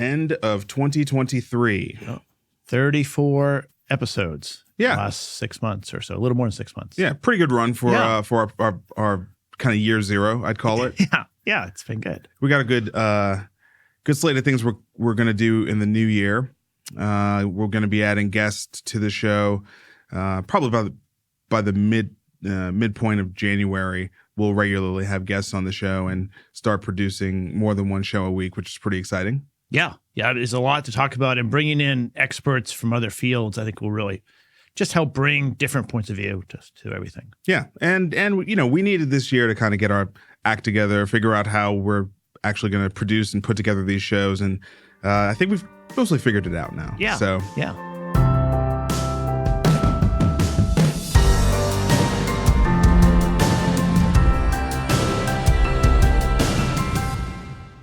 End of 2023. 34 episodes. Yeah. Last 6 months or so, a little more than 6 months. Yeah, pretty good run for our kind of year zero, I'd call it. Yeah, it's been good. We got a good slate of things we're going to do in the new year. We're going to be adding guests to the show probably by the midpoint of January. We'll regularly have guests on the show and start producing more than one show a week, which is pretty exciting. Yeah, there's a lot to talk about, and bringing in experts from other fields, I think, will really just help bring different points of view to everything. Yeah, and we needed this year to kind of get our act together, figure out how we're actually going to produce and put together these shows, and I think we've mostly figured it out now. Yeah. So yeah.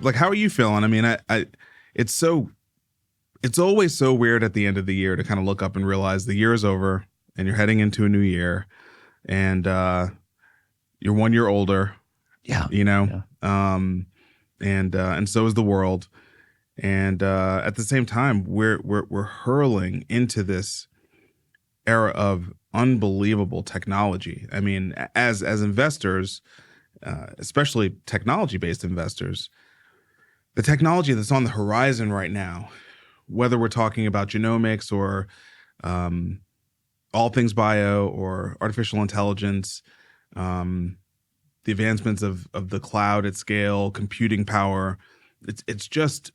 Like, how are you feeling? I mean, it's always so weird at the end of the year to kind of look up and realize the year is over and you're heading into a new year, and you're 1 year older. Yeah. And so is the world. And at the same time, we're hurling into this era of unbelievable technology. I mean, as investors, especially technology-based investors, the technology that's on the horizon right now, whether we're talking about genomics or all things bio or artificial intelligence, the advancements of the cloud at scale, computing power, it's just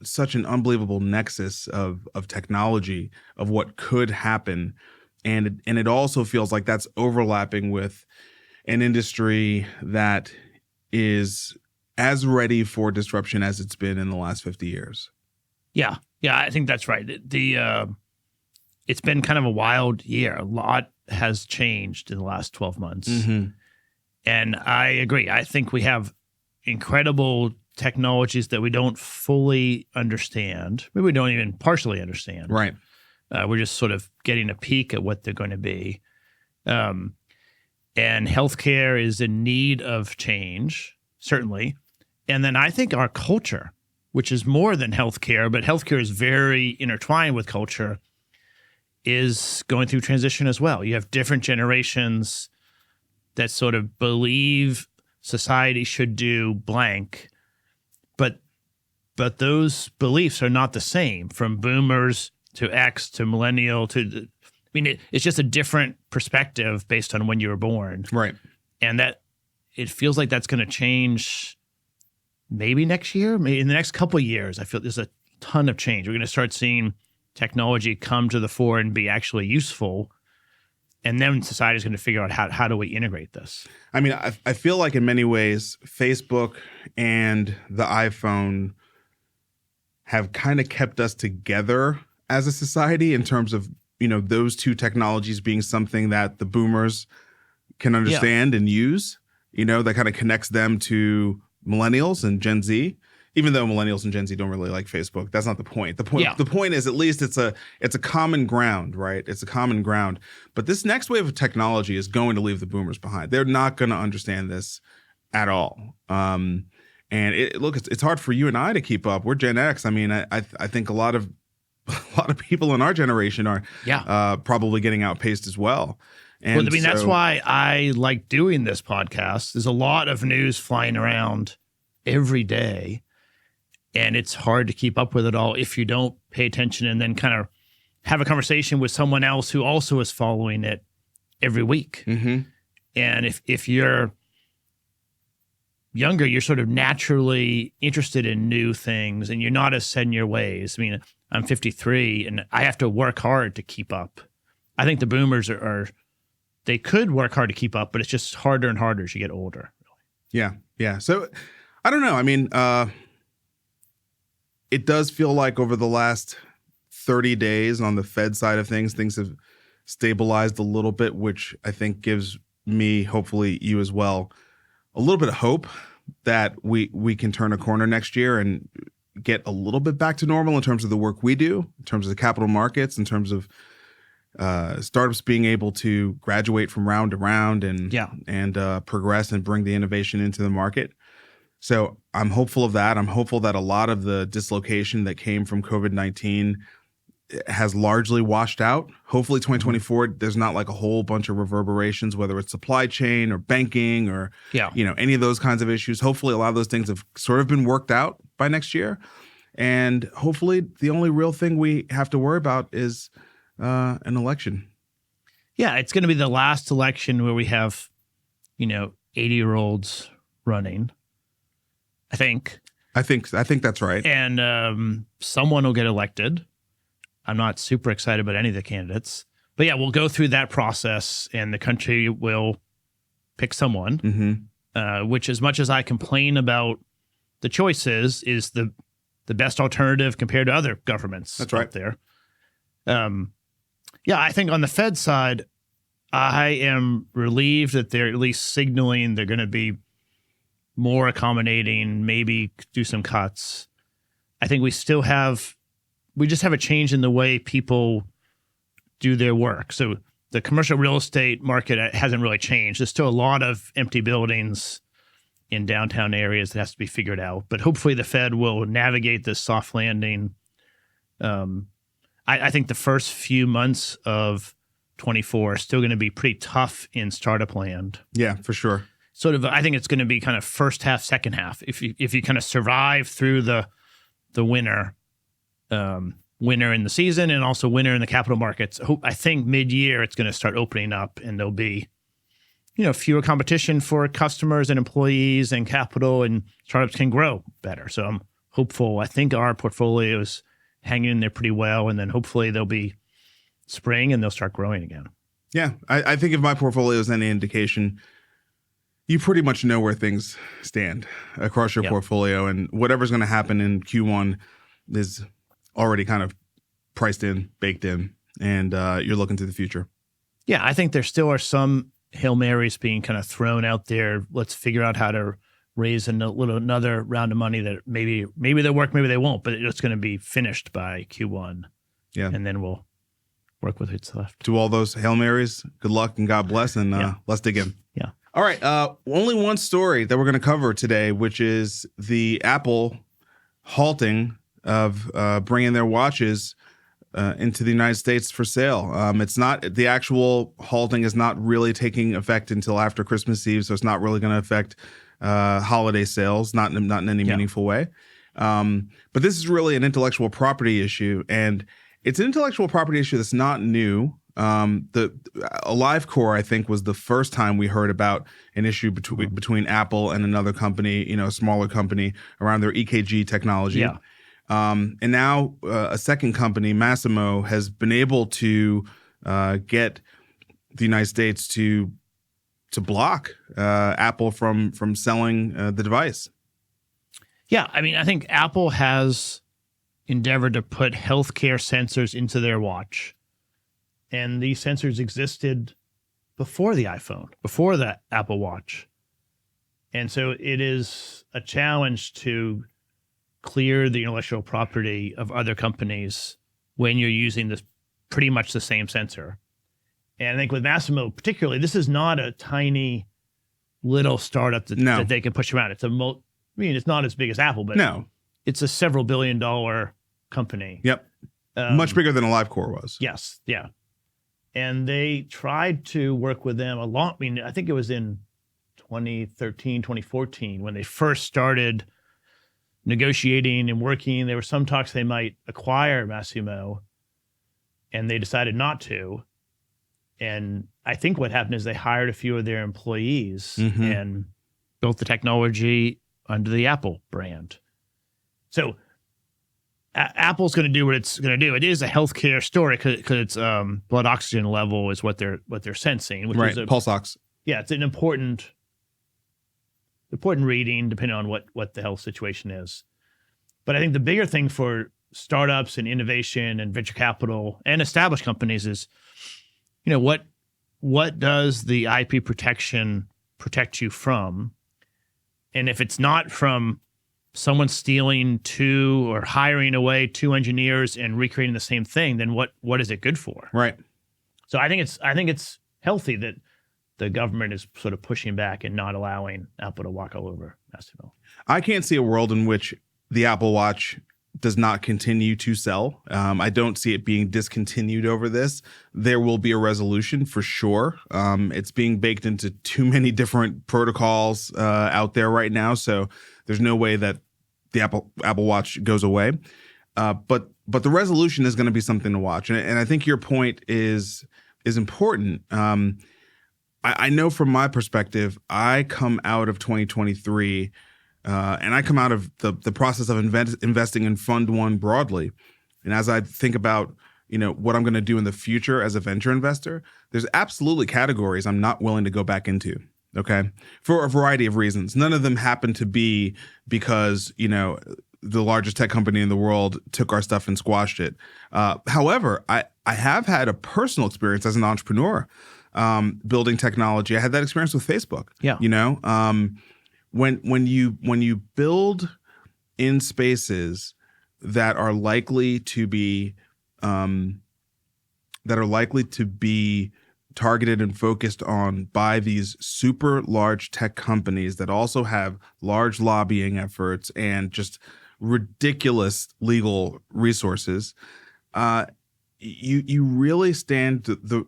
such an unbelievable nexus of technology, of what could happen. And it also feels like that's overlapping with an industry that is as ready for disruption as it's been in the last 50 years. Yeah, I think that's right. It's been kind of a wild year. A lot has changed in the last 12 months. Mm-hmm. And I agree. I think we have incredible technologies that we don't fully understand. Maybe we don't even partially understand. Right. We're just sort of getting a peek at what they're going to be. And healthcare is in need of change, certainly. And then I think our culture, which is more than healthcare, but healthcare is very intertwined with culture, is going through transition as well. You have different generations that sort of believe society should do blank, but those beliefs are not the same, from boomers to X to millennial it's just a different perspective based on when you were born. Right. And that it feels like that's going to change maybe next year, maybe in the next couple of years. I feel there's a ton of change. We're going to start seeing technology come to the fore and be actually useful. And then society is going to figure out how do we integrate this? I mean, I feel like in many ways, Facebook and the iPhone have kind of kept us together as a society in terms of, those two technologies being something that the boomers can understand and use, that kind of connects them to millennials and Gen Z, even though millennials and Gen Z don't really like Facebook. That's not the point. The point is, at least it's a common ground, right? It's a common ground. But this next wave of technology is going to leave the boomers behind. They're not going to understand this at all. And it's hard for you and I to keep up. We're Gen X. I mean, I think a lot of people in our generation are probably getting outpaced as well. And that's why I like doing this podcast. There's a lot of news flying around every day, and it's hard to keep up with it all if you don't pay attention and then kind of have a conversation with someone else who also is following it every week. Mm-hmm. And if you're younger, you're sort of naturally interested in new things, and you're not as set in your ways. I mean, I'm 53, and I have to work hard to keep up. I think the boomers they could work hard to keep up, but it's just harder and harder as you get older. Yeah. So I don't know. I mean, it does feel like over the last 30 days on the Fed side of things have stabilized a little bit, which I think gives me, hopefully you as well, a little bit of hope that we can turn a corner next year and get a little bit back to normal in terms of the work we do, in terms of the capital markets, in terms of startups being able to graduate from round to round and progress and bring the innovation into the market. So I'm hopeful of that. I'm hopeful that a lot of the dislocation that came from COVID-19 has largely washed out. Hopefully 2024, there's not like a whole bunch of reverberations, whether it's supply chain or banking or, Yeah. any of those kinds of issues. Hopefully a lot of those things have sort of been worked out by next year. And hopefully the only real thing we have to worry about is an election. Yeah, it's going to be the last election where we have, 80-year-olds running, I think. I think that's right. And someone will get elected. I'm not super excited about any of the candidates. But yeah, we'll go through that process and the country will pick someone, which, as much as I complain about the choices, is the best alternative compared to other governments. That's right. Out there. Yeah, I think on the Fed side, I am relieved that they're at least signaling they're going to be more accommodating, maybe do some cuts. I think we just have a change in the way people do their work. So the commercial real estate market hasn't really changed. There's still a lot of empty buildings in downtown areas that has to be figured out. But hopefully the Fed will navigate this soft landing. I think the first few months of 24 are still going to be pretty tough in startup land. Yeah, for sure. I think it's going to be kind of first half, second half. If you kind of survive through the winter, winter in the season and also winter in the capital markets, I think mid-year it's going to start opening up and there'll be, fewer competition for customers and employees and capital, and startups can grow better. So I'm hopeful. I think our portfolio is hanging in there pretty well, and then hopefully there'll be spring and they'll start growing again. Yeah, I think if my portfolio is any indication, you pretty much know where things stand across your portfolio, and whatever's going to happen in Q1 is already kind of priced in, baked in, and you're looking to the future. Yeah, I think there still are some Hail Marys being kind of thrown out there. Let's figure out how to raise another round of money that maybe they'll work, maybe they won't, but it's going to be finished by Q1. Yeah. And then we'll work with what's left. To all those Hail Marys, good luck and God bless, and let's dig in. Yeah. All right. Only one story that we're going to cover today, which is the Apple halting of bringing their watches into the United States for sale. It's not, the actual halting is not really taking effect until after Christmas Eve, so it's not really going to affect holiday sales, not in any meaningful way. But this is really an intellectual property issue, and it's an intellectual property issue that's not new. AliveCore, I think, was the first time we heard about an issue between Apple and another company, a smaller company, around their EKG technology. Yeah. And now a second company, Masimo, has been able to get the United States to block Apple from selling the device. Yeah, I mean, I think Apple has endeavored to put healthcare sensors into their watch. And these sensors existed before the iPhone, before the Apple Watch. And so it is a challenge to clear the intellectual property of other companies when you're using this pretty much the same sensor. And I think with Masimo particularly, this is not a tiny little startup that they can push around. It's it's not as big as Apple, but it's a several $billion-dollar company. Yep. Much bigger than AliveCore was. Yes. Yeah. And they tried to work with them a lot. I mean, I think it was in 2013, 2014 when they first started negotiating and working. There were some talks they might acquire Masimo, and they decided not to. And I think what happened is they hired a few of their employees and built the technology under the Apple brand. So Apple's going to do what it's going to do. It is a healthcare story because it's blood oxygen level is what they're sensing, which is pulse ox. Yeah, it's an important reading depending on what the health situation is. But I think the bigger thing for startups and innovation and venture capital and established companies is, what does the IP protection protect you from? And if it's not from someone stealing two or hiring away two engineers and recreating the same thing, then what is it good for? Right. So I think it's healthy that the government is sort of pushing back and not allowing Apple to walk all over Massimo. I can't see a world in which the Apple Watch does not continue to sell. I don't see it being discontinued over this. There will be a resolution for sure. It's being baked into too many different protocols out there right now, so there's no way that the Apple Watch goes away. But the resolution is going to be something to watch, and I think your point is important. I know from my perspective, I come out of 2023. And I come out of the process of investing in Fund One broadly. And as I think about, what I'm going to do in the future as a venture investor, there's absolutely categories I'm not willing to go back into. Okay. For a variety of reasons. None of them happen to be because, the largest tech company in the world took our stuff and squashed it. However, I have had a personal experience as an entrepreneur building technology. I had that experience with Facebook. Yeah. When you build in spaces that are likely to be targeted and focused on by these super large tech companies that also have large lobbying efforts and just ridiculous legal resources, you really stand to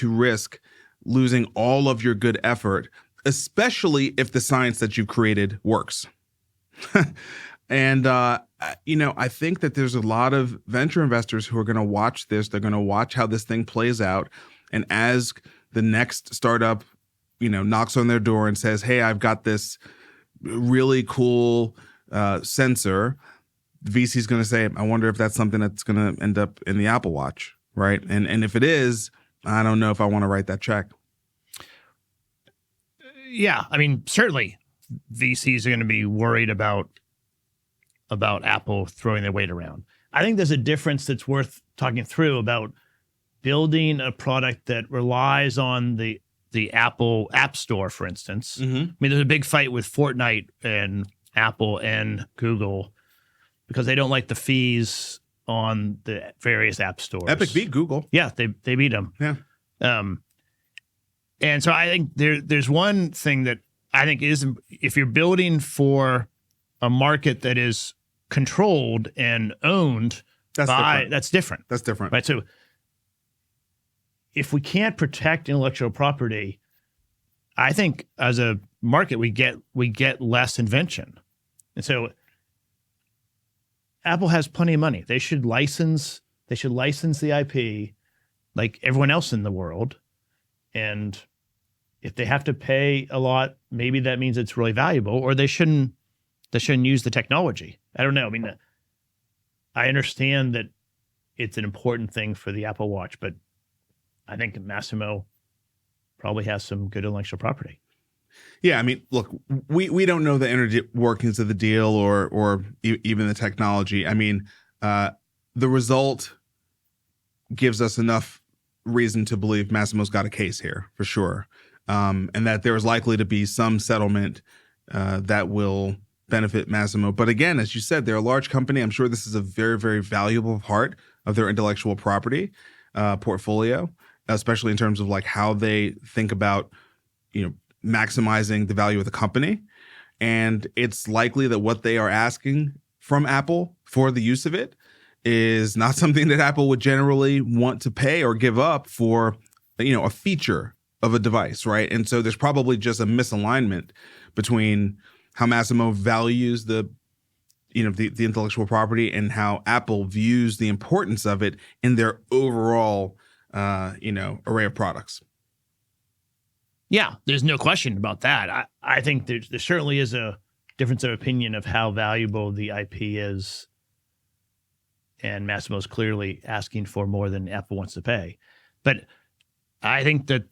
risk losing all of your good effort, especially if the science that you created works. And, I think that there's a lot of venture investors who are going to watch this. They're going to watch how this thing plays out. And as the next startup, knocks on their door and says, hey, I've got this really cool sensor, the VC is going to say, I wonder if that's something that's going to end up in the Apple Watch, right? And if it is, I don't know if I want to write that check. Yeah, I mean, certainly VCs are going to be worried about Apple throwing their weight around. I think there's a difference that's worth talking through about building a product that relies on the Apple App Store, for instance. Mm-hmm. I mean, there's a big fight with Fortnite and Apple and Google because they don't like the fees on the various app stores. Epic beat Google. Yeah, they beat them. Yeah. And so I think there's one thing that I think is, if you're building for a market that is controlled and owned that's different. That's different. Right. So if we can't protect intellectual property, I think as a market we get less invention. And so Apple has plenty of money. They should license the IP like everyone else in the world. And if they have to pay a lot, maybe that means it's really valuable, or they shouldn't use the technology. I don't know. I mean, I understand that it's an important thing for the Apple Watch, but I think Massimo probably has some good intellectual property. Yeah, I mean, look, we don't know the inner workings of the deal or even the technology. I mean, the result gives us enough reason to believe Massimo's got a case here for sure, and that there is likely to be some settlement that will benefit Massimo. But again, as you said, they're a large company. I'm sure this is a very, very valuable part of their intellectual property portfolio, especially in terms of like how they think about, maximizing the value of the company. And it's likely that what they are asking from Apple for the use of it is not something that Apple would generally want to pay or give up for, a feature of a device, right? And so there's probably just a misalignment between how Massimo values the intellectual property and how Apple views the importance of it in their overall, array of products. Yeah, there's no question about that. I think there certainly is a difference of opinion of how valuable the IP is, and Massimo's clearly asking for more than Apple wants to pay. But I think that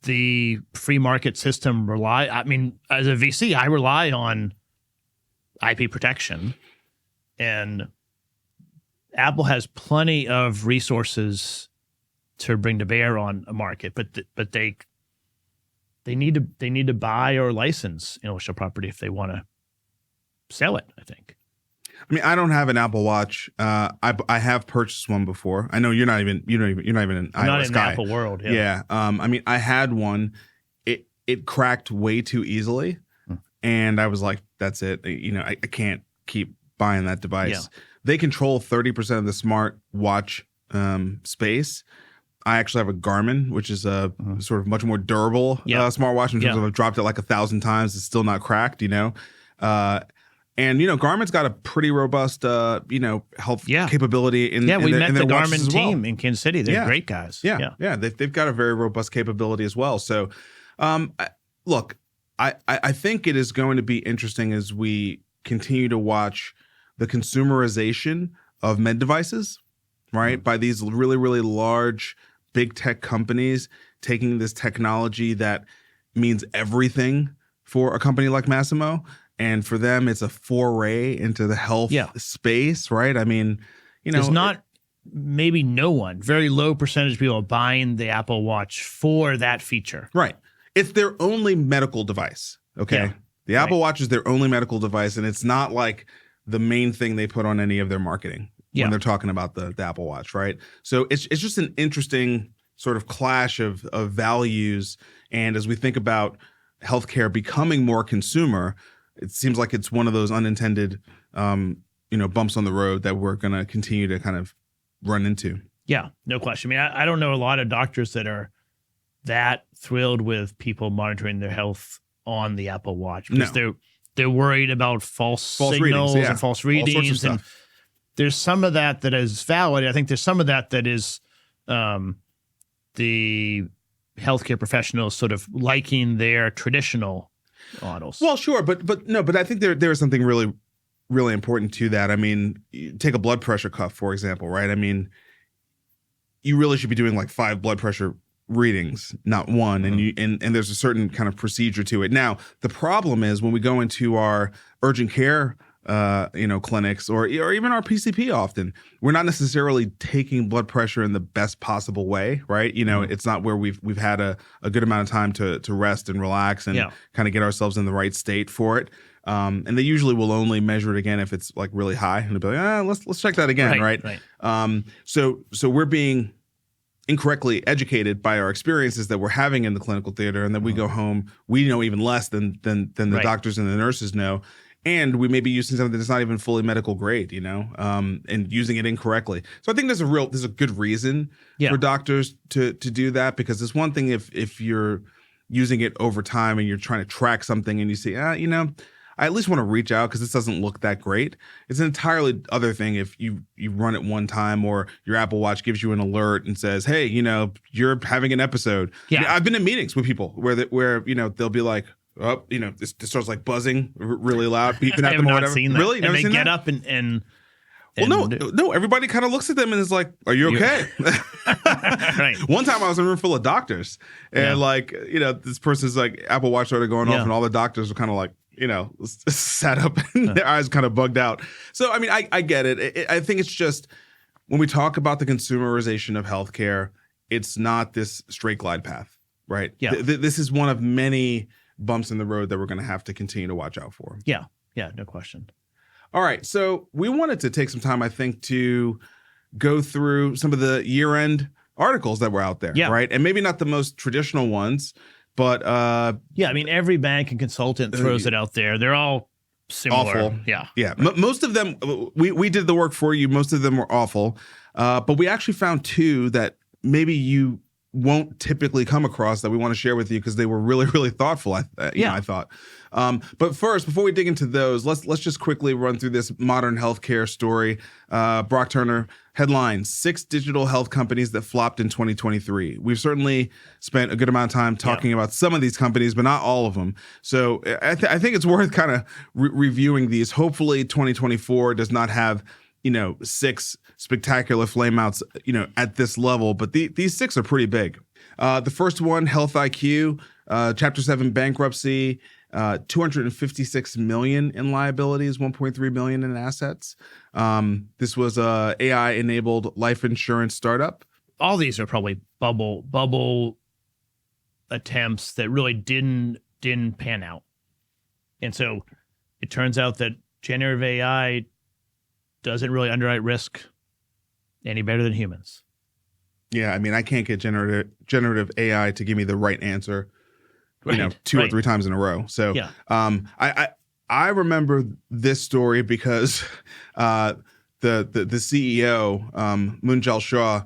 the free market system as a VC, I rely on IP protection, and Apple has plenty of resources to bring to bear on a market, but they need to buy or license intellectual property if they want to sell it, I think. I mean, I don't have an Apple Watch. I have purchased one before. I know you're not even an I'm not iOS in guy. the Apple world. Yeah. Yeah. I mean, I had one. It cracked way too easily, and I was like, that's it. I can't keep buying that device. Yeah. They control 30% of the smart watch space. I actually have a Garmin, which is a sort of much more durable smartwatch in terms of I've dropped it like 1,000 times. It's still not cracked, And Garmin's got a pretty robust health capability in we their, met in their the watches Garmin as well. team in Kansas City. They're great guys. Yeah. They've got a very robust capability as well. So, look, I think it is going to be interesting as we continue to watch the consumerization of med devices, right? By these really, really large big tech companies taking this technology that means everything for a company like Masimo. And for them, it's a foray into the health space, right? I mean, there's not maybe no one, very low percentage of people buying the Apple Watch for that feature. Right. It's their only medical device, okay? Yeah. The Apple Watch is their only medical device, and it's not like the main thing they put on any of their marketing when they're talking about the Apple Watch, right? So it's just an interesting sort of clash of values. And as we think about healthcare becoming more consumer, it seems like it's one of those unintended, bumps on the road that we're going to continue to kind of run into. Yeah, no question. I mean, I don't know a lot of doctors that are that thrilled with people monitoring their health on the Apple Watch because they're worried about false signals and false readings. All sorts of stuff. And there's some of that is valid. I think there's some of that is the healthcare professionals sort of liking their traditional models. Well, sure, but I think there is something really, really important to that. I mean, take a blood pressure cuff, for example, right? I mean, you really should be doing like 5 blood pressure readings, not one, and there's a certain kind of procedure to it. Now, the problem is when we go into our urgent care clinics or even our PCP often, we're not necessarily taking blood pressure in the best possible way, right? It's not where we've had a good amount of time to rest and relax and kind of get ourselves in the right state for it. And they usually will only measure it again if it's like really high, and they'll be like, let's check that again, right? So we're being incorrectly educated by our experiences that we're having in the clinical theater, and then we go home, we know even less than the doctors and the nurses know. And we may be using something that's not even fully medical grade, and using it incorrectly. So I think there's a good reason for doctors to do that, because it's one thing if you're using it over time and you're trying to track something and you see, I at least want to reach out because this doesn't look that great. It's an entirely other thing if you run it one time or your Apple Watch gives you an alert and says, hey, you're having an episode. Yeah. I've been in meetings with people where they'll be like, oh, this starts like buzzing really loud, beeping at them or whatever. Seen that. Really? And they get up and well, no. Everybody kind of looks at them and is like, "Are you okay?" Right. One time I was in a room full of doctors, and this person's like Apple Watch started going off, and all the doctors were kind of like, sat up and their eyes kind of bugged out. So I mean, I get it. I think it's just when we talk about the consumerization of healthcare, it's not this straight glide path, right? Yeah. This is one of many bumps in the road that we're going to have to continue to watch out for. Yeah, no question. All right, so we wanted to take some time, I think, to go through some of the year-end articles that were out there, right? And maybe not the most traditional ones, but I mean, every bank and consultant throws it out there. They're all similar. Awful. Yeah. Most of them, we did the work for you. Most of them were awful, but we actually found 2 that maybe you won't typically come across that we want to share with you because they were really, really thoughtful. I thought. But first, before we dig into those, let's just quickly run through this modern healthcare story. Brock Turner headline: 6 digital health companies that flopped in 2023. We've certainly spent a good amount of time talking about some of these companies, but not all of them. So I think it's worth kind of reviewing these. Hopefully, 2024 does not have 6 spectacular flameouts, at this level, but these 6 are pretty big. The first one, Health IQ, Chapter 7 bankruptcy, $256 million in liabilities, $1.3 million in assets. This was a AI-enabled life insurance startup. All these are probably bubble attempts that really didn't pan out, and so it turns out that generative AI doesn't really underwrite risk any better than humans. Yeah, I mean, I can't get generative AI to give me the right answer, two or three times in a row. So, yeah. I remember this story because the CEO, Munjal Shah,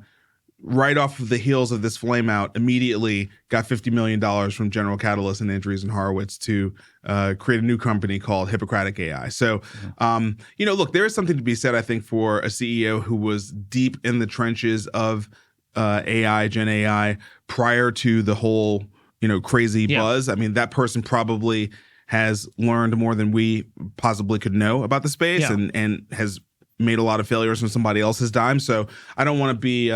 right off of the heels of this flame out, immediately got $50 million from General Catalyst and Andreessen Horowitz to create a new company called Hippocratic AI. So, look, there is something to be said, I think, for a CEO who was deep in the trenches of AI, Gen AI, prior to the whole, crazy buzz. I mean, that person probably has learned more than we possibly could know about the space and has made a lot of failures on somebody else's dime. So I don't want to be,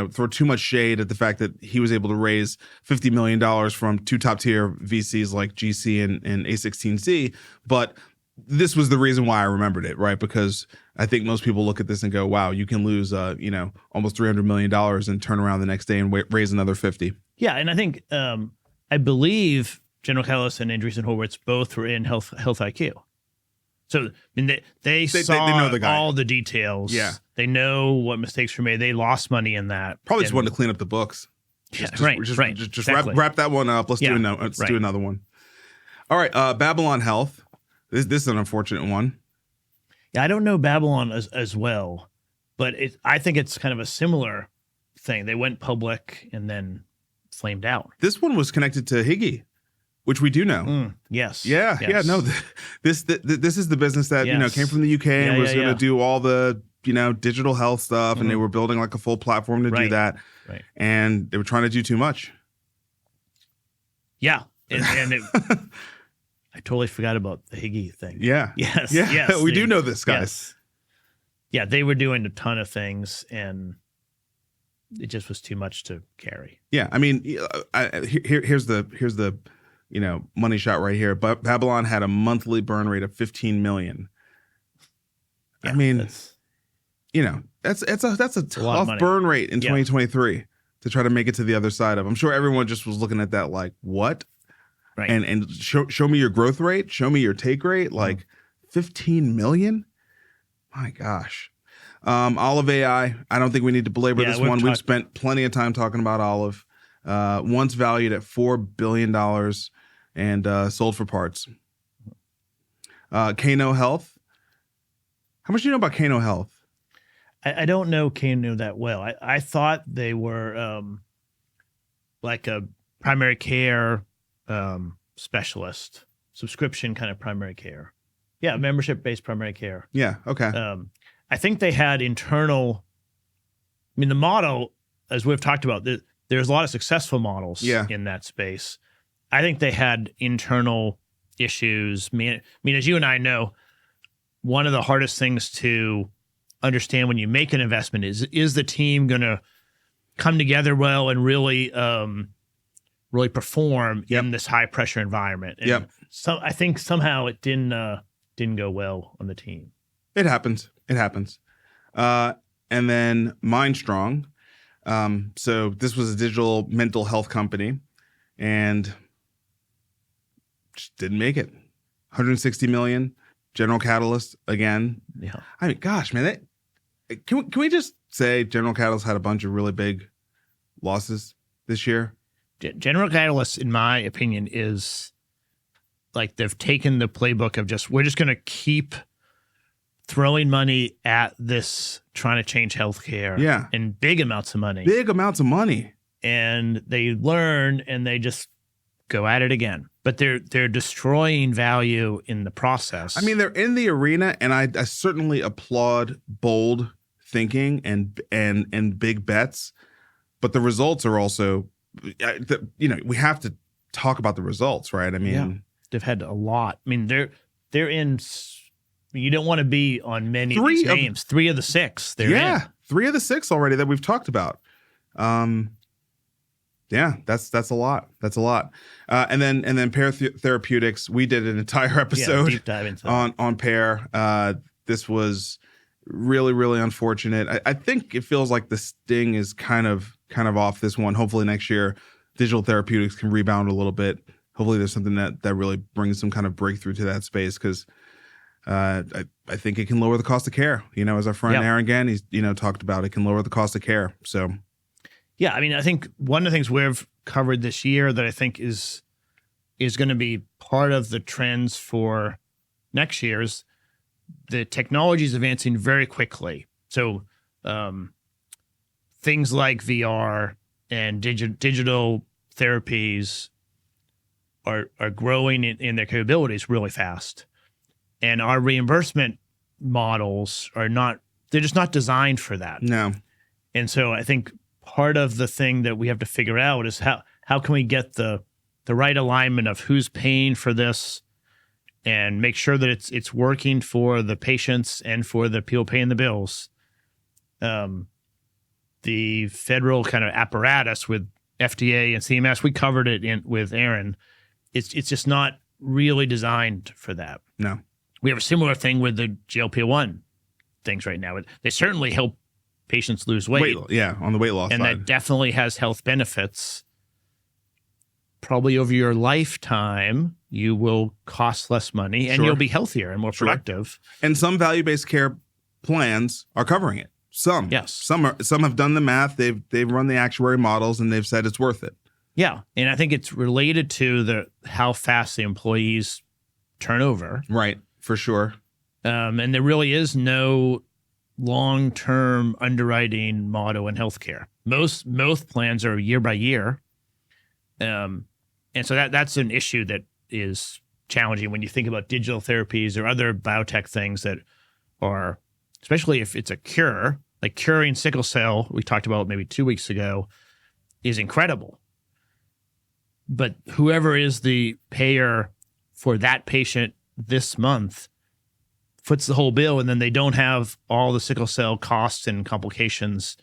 throw too much shade at the fact that he was able to raise $50 million from two top tier VCs like GC and A16Z. But this was the reason why I remembered it, right? Because I think most people look at this and go, wow, you can lose, almost $300 million and turn around the next day and raise another 50. Yeah. And I think, I believe General Catalyst and Andreessen Horowitz both were in Health IQ. So I mean, they saw know the guy. all the details. Yeah. They know what mistakes were made. They lost money in that. Probably just wanted to clean up the books. Just Exactly. wrap that one up. Let's do another one. All right. Babylon Health. This is an unfortunate one. Yeah, I don't know Babylon as well, but I think it's kind of a similar thing. They went public and then flamed out. This one was connected to Higgy, which we do know. Yes. Yeah. Yes. Yeah. No, this is the business that, came from the UK and was going to do all the, digital health stuff. And they were building like a full platform to do that. Right. And they were trying to do too much. Yeah. And I totally forgot about the Higgy thing. Yeah. Yes. Yeah. Yes. We do know this, guys. Yes. Yeah. They were doing a ton of things and it just was too much to carry. Yeah. I mean, here's the money shot right here. But Babylon had a monthly burn rate of 15 million. Yeah, I mean, that's a tough burn rate in 2023 to try to make it to the other side of. I'm sure everyone just was looking at that like, what? Right. And show me your growth rate, show me your take rate, like 15 million? My gosh. Olive AI, I don't think we need to belabor this one. We've spent plenty of time talking about Olive. Once valued at $4 billion and sold for parts. Kano Health. How much do you know about Kano Health? I don't know Kano that well. I thought they were like a primary care specialist, subscription kind of primary care. Yeah, membership-based primary care. Yeah, okay. I think they had internal, the model, as we've talked about, there's a lot of successful models in that space. I think they had internal issues. As you and I know, one of the hardest things to understand when you make an investment is the team going to come together well and really perform in this high pressure environment. And so I think somehow it didn't go well on the team. It happens. And then Mindstrong. So this was a digital mental health company and just didn't make it. 160 million. General Catalyst again. Yeah. I mean, gosh, man, can we just say General Catalyst had a bunch of really big losses this year? General Catalyst, in my opinion, is like they've taken the playbook of we're just going to keep throwing money at this, trying to change healthcare. Yeah. And big amounts of money. And they learn and they just go at it again. But they're destroying value in the process. I mean, they're in the arena, and I certainly applaud bold thinking and big bets. But the results are also, we have to talk about the results, right? I mean, they've had a lot. I mean, they're in. You don't want to be on many of these names. 3 of the 6. They're in. 3 of the 6 already that we've talked about. That's a lot. That's a lot. And then Pear Therapeutics. We did an entire episode deep dive into on Pear. This was really, really unfortunate. I think it feels like the sting is kind of off this one. Hopefully next year, digital therapeutics can rebound a little bit. Hopefully there's something that really brings some kind of breakthrough to that space because I think it can lower the cost of care. As our friend Yeah. Aaron Gann, he's talked about, it can lower the cost of care. So Yeah, I mean, I think one of the things we've covered this year that I think is going to be part of the trends for next year is the technology is advancing very quickly. So things like VR and digital therapies are growing in their capabilities really fast. And our reimbursement models they're just not designed for that. no, And so I think part of the thing that we have to figure out is how can we get the right alignment of who's paying for this and make sure that it's working for the patients and for the people paying the bills. The federal kind of apparatus with FDA and CMS, we covered it with Aaron. It's just not really designed for that. no. We have a similar thing with the GLP-1 things right now. They certainly help patients lose weight. On the weight loss And side. that definitely has health benefits. Probably over your lifetime, you will cost less money and Sure. you'll be healthier and more Sure. productive. And some value-based care plans are covering it. Some. Yes. Some have done the math. They've run the actuary models and they've said it's worth it. Yeah. And I think it's related to how fast the employees turn over. Right. For sure. And there really is no long-term underwriting motto in healthcare. Most plans are year by year. And so that's an issue that is challenging when you think about digital therapies or other biotech things that are, especially if it's a cure, like curing sickle cell, we talked about maybe 2 weeks ago, is incredible. But whoever is the payer for that patient this month foots the whole bill, and then they don't have all the sickle cell costs and complications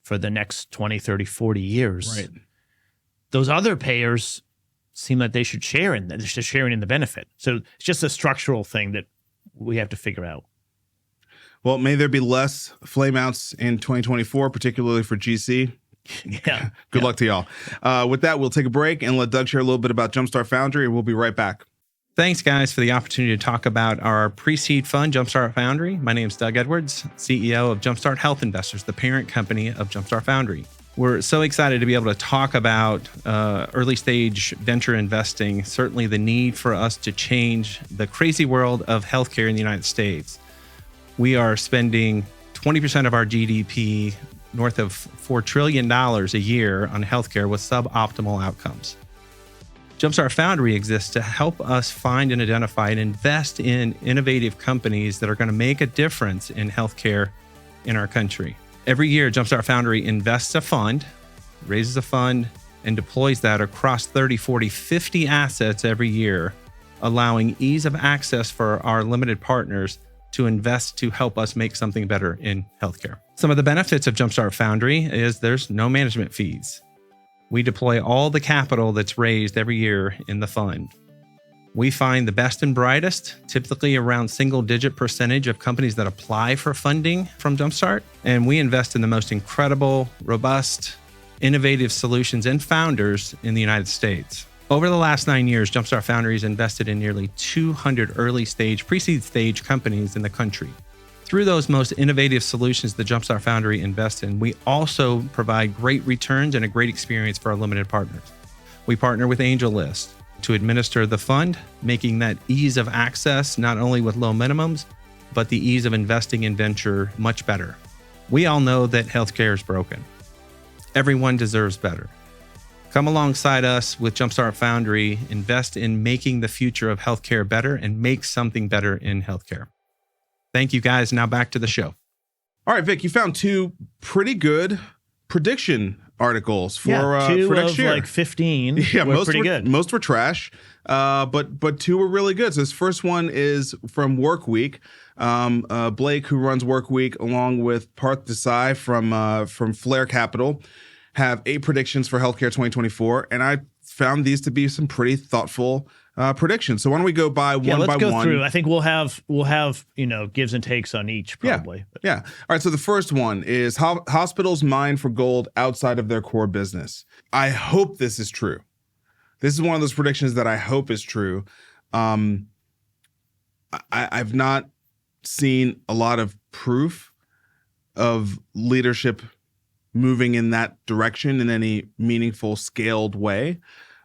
for the next 20, 30, 40 years. Right. Those other payers seem like they should share in that. They're just sharing in the benefit. So it's just a structural thing that we have to figure out. Well, may there be less flameouts in 2024, particularly for GC. Yeah. Good luck to y'all. With that, we'll take a break and let Doug share a little bit about Jumpstart Foundry, and we'll be right back. Thanks, guys, for the opportunity to talk about our pre-seed fund, Jumpstart Foundry. My name is Doug Edwards, CEO of Jumpstart Health Investors, the parent company of Jumpstart Foundry. We're so excited to be able to talk about early stage venture investing, certainly the need for us to change the crazy world of healthcare in the United States. We are spending 20% of our GDP, north of $4 trillion a year on healthcare with suboptimal outcomes. Jumpstart Foundry exists to help us find and identify and invest in innovative companies that are going to make a difference in healthcare in our country. Every year, Jumpstart Foundry invests a fund, raises a fund, and deploys that across 30, 40, 50 assets every year, allowing ease of access for our limited partners to invest to help us make something better in healthcare. Some of the benefits of Jumpstart Foundry is there's no management fees. We deploy all the capital that's raised every year in the fund. We find the best and brightest, typically around single-digit percentage of companies that apply for funding from Jumpstart, and we invest in the most incredible, robust, innovative solutions and founders in the United States. Over the last 9 years, Jumpstart Foundry has invested in nearly 200 early-stage, pre-seed stage companies in the country. Through those most innovative solutions that Jumpstart Foundry invests in, we also provide great returns and a great experience for our limited partners. We partner with AngelList to administer the fund, making that ease of access not only with low minimums, but the ease of investing in venture much better. We all know that healthcare is broken. Everyone deserves better. Come alongside us with Jumpstart Foundry, invest in making the future of healthcare better, and make something better in healthcare. Thank you, guys. Now back to the show. All right, Vic, you found two pretty good prediction articles for two for next of year. like 15 Yeah, were most pretty were good. Most were trash, but two were really good. So this first one is from Workweek. Blake, who runs Workweek, along with Parth Desai from Flare Capital, have 8 predictions for healthcare 2024, and I found these to be some pretty thoughtful predictions. So why don't we go by one by one? Let's go through. I think we'll have gives and takes on each probably. Yeah. All right. So the first one is hospitals mine for gold outside of their core business. I hope this is true. This is one of those predictions that I hope is true. I've not seen a lot of proof of leadership moving in that direction in any meaningful, scaled way.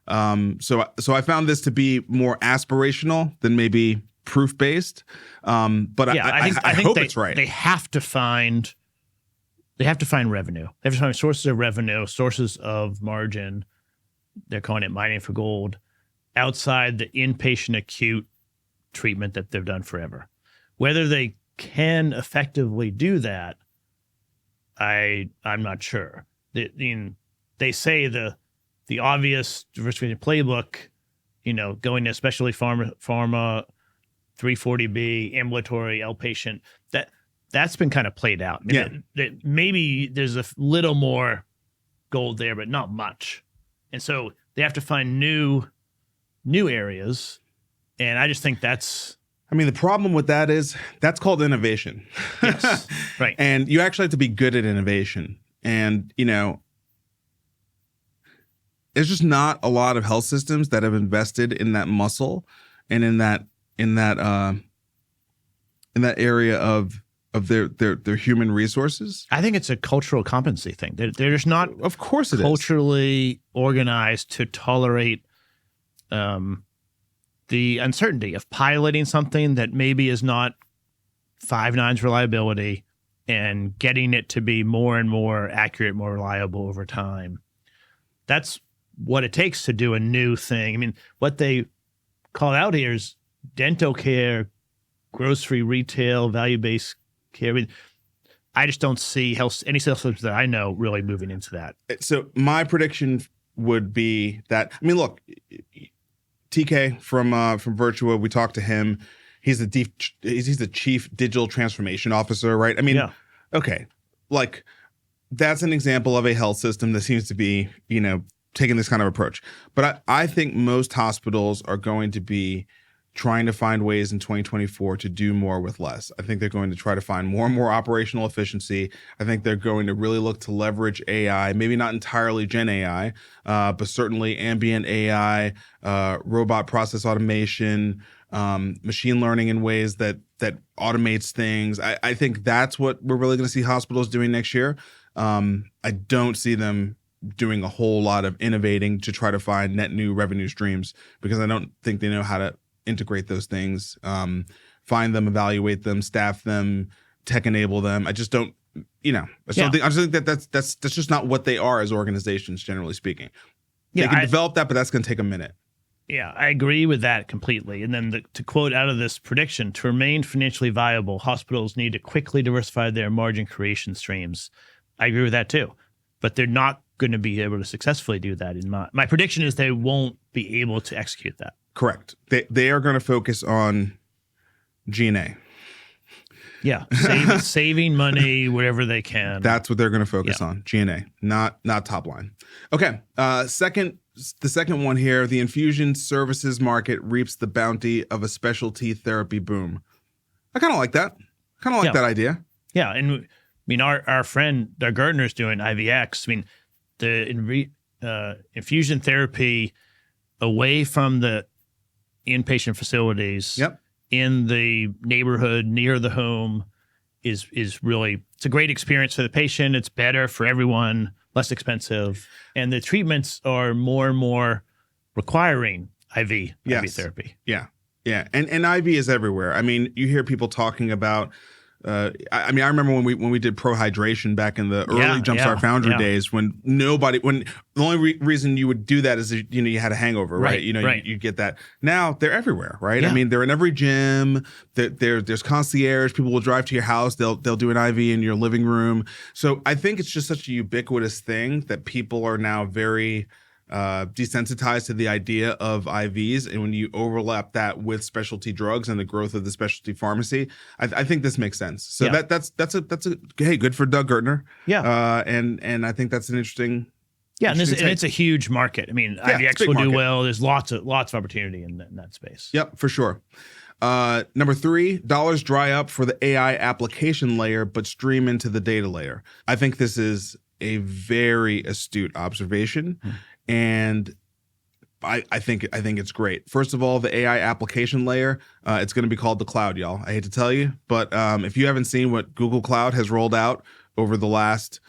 So I found this to be more aspirational than maybe proof based. But I think hope it's right. They have to find revenue. They have to find sources of revenue, sources of margin. They're calling it mining for gold outside the inpatient acute treatment that they've done forever. Whether they can effectively do that, I'm not sure. They say the obvious diversification playbook, going to specialty pharma, 340B, ambulatory, outpatient, that's been kind of played out. Maybe there's a little more gold there, but not much. And so they have to find new areas. And I just think that's... the problem with that is that's called innovation. Yes, right. And you actually have to be good at innovation. And, there's just not a lot of health systems that have invested in that muscle and in that area of their human resources. I think it's a cultural competency thing. They're just not, of course, it culturally organized to tolerate the uncertainty of piloting something that maybe is not 5 nines reliability and getting it to be more and more accurate, more reliable over time. That's what it takes to do a new thing. What they call out here is dental care, grocery retail, value-based care. I just don't see any health systems that I know really moving into that. So my prediction would be that, look, TK from Virtua, we talked to him. He's the chief digital transformation officer, right? Okay, that's an example of a health system that seems to be, taking this kind of approach. But I think most hospitals are going to be trying to find ways in 2024 to do more with less. I think they're going to try to find more and more operational efficiency. I think they're going to really look to leverage AI, maybe not entirely Gen AI, but certainly ambient AI, robot process automation, machine learning in ways that automates things. I think that's what we're really going to see hospitals doing next year. I don't see them doing a whole lot of innovating to try to find net new revenue streams because I don't think they know how to integrate those things, find them, evaluate them, staff them, tech enable them. I just don't, I just think that that's just not what they are as organizations, generally speaking. They can develop that, but that's going to take a minute. Yeah, I agree with that completely. And then to quote out of this prediction, to remain financially viable, hospitals need to quickly diversify their margin creation streams. I agree with that too, but they're not going to be able to successfully do that. My prediction is they won't be able to execute that. Correct. They are going to focus on G&A. Yeah, saving money wherever they can. That's what they're going to focus on, G&A, not top line. Okay, the second one here, the infusion services market reaps the bounty of a specialty therapy boom. I kind of like that. That idea. Yeah, and our friend Doug Gertner's doing IVX. The infusion therapy away from the inpatient facilities. Yep. In the neighborhood near the home is really, it's a great experience for the patient. It's better for everyone, less expensive. And the treatments are more and more requiring IV therapy. Yeah. Yeah. And IV is everywhere. You hear people talking about, I remember when we did pro hydration back in the early Jumpstart Foundry days when the only reason you would do that is you had a hangover, right? You get that. Now they're everywhere, right? Yeah. They're in every gym. There's concierge. People will drive to your house. They'll do an IV in your living room. So I think it's just such a ubiquitous thing that people are now very desensitized to the idea of IVs, and when you overlap that with specialty drugs and the growth of the specialty pharmacy, I think this makes sense. So that's a hey, good for Doug Gertner. Yeah, and I think that's an interesting. Yeah, and it's a huge market. IVX will do well. There's lots of opportunity in that space. Yep, for sure. Number 3, dollars dry up for the AI application layer, but stream into the data layer. I think this is a very astute observation. And I think it's great. First of all, the AI application layer, it's going to be called the cloud, y'all. I hate to tell you, but if you haven't seen what Google Cloud has rolled out over the last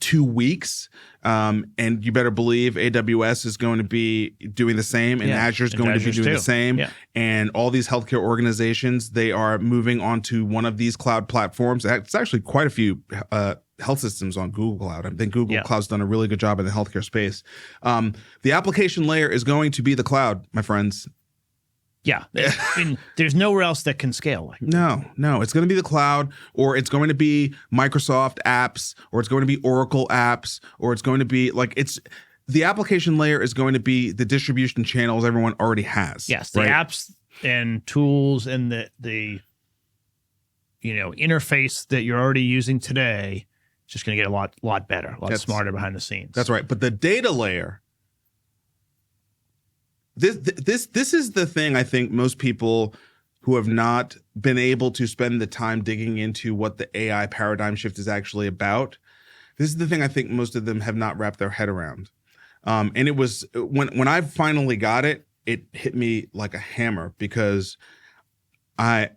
2 weeks, and you better believe AWS is going to be doing the same, and Azure is going to be doing the same. Yeah. And all these healthcare organizations, they are moving onto one of these cloud platforms. It's actually quite a few health systems on Google Cloud. I think Google Cloud's done a really good job in the healthcare space. The application layer is going to be the cloud, my friends. Yeah. I mean, there's nowhere else that can scale. No. It's going to be the cloud, or it's going to be Microsoft apps, or it's going to be Oracle apps, or it's going to be the application layer is going to be the distribution channels everyone already has. Yes. The apps and tools and the interface that you're already using today is just going to get a lot better, a lot smarter behind the scenes. That's right. But the data layer, This is the thing I think most people who have not been able to spend the time digging into what the AI paradigm shift is actually about. This is the thing I think most of them have not wrapped their head around. And it was when I finally got it, it hit me like a hammer, because I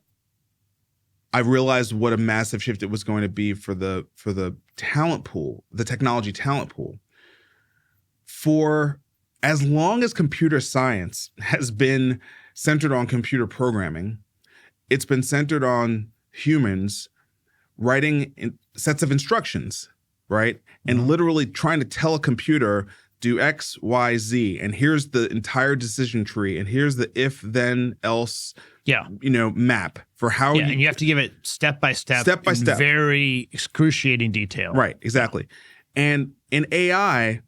realized what a massive shift it was going to be for the talent pool, the technology talent pool. For as long as computer science has been centered on computer programming, it's been centered on humans writing sets of instructions, right? And literally trying to tell a computer, do X, Y, Z, and here's the entire decision tree, and here's the if, then, else, map for how and you have to give it step by step, very excruciating detail. Right, exactly. And in AI,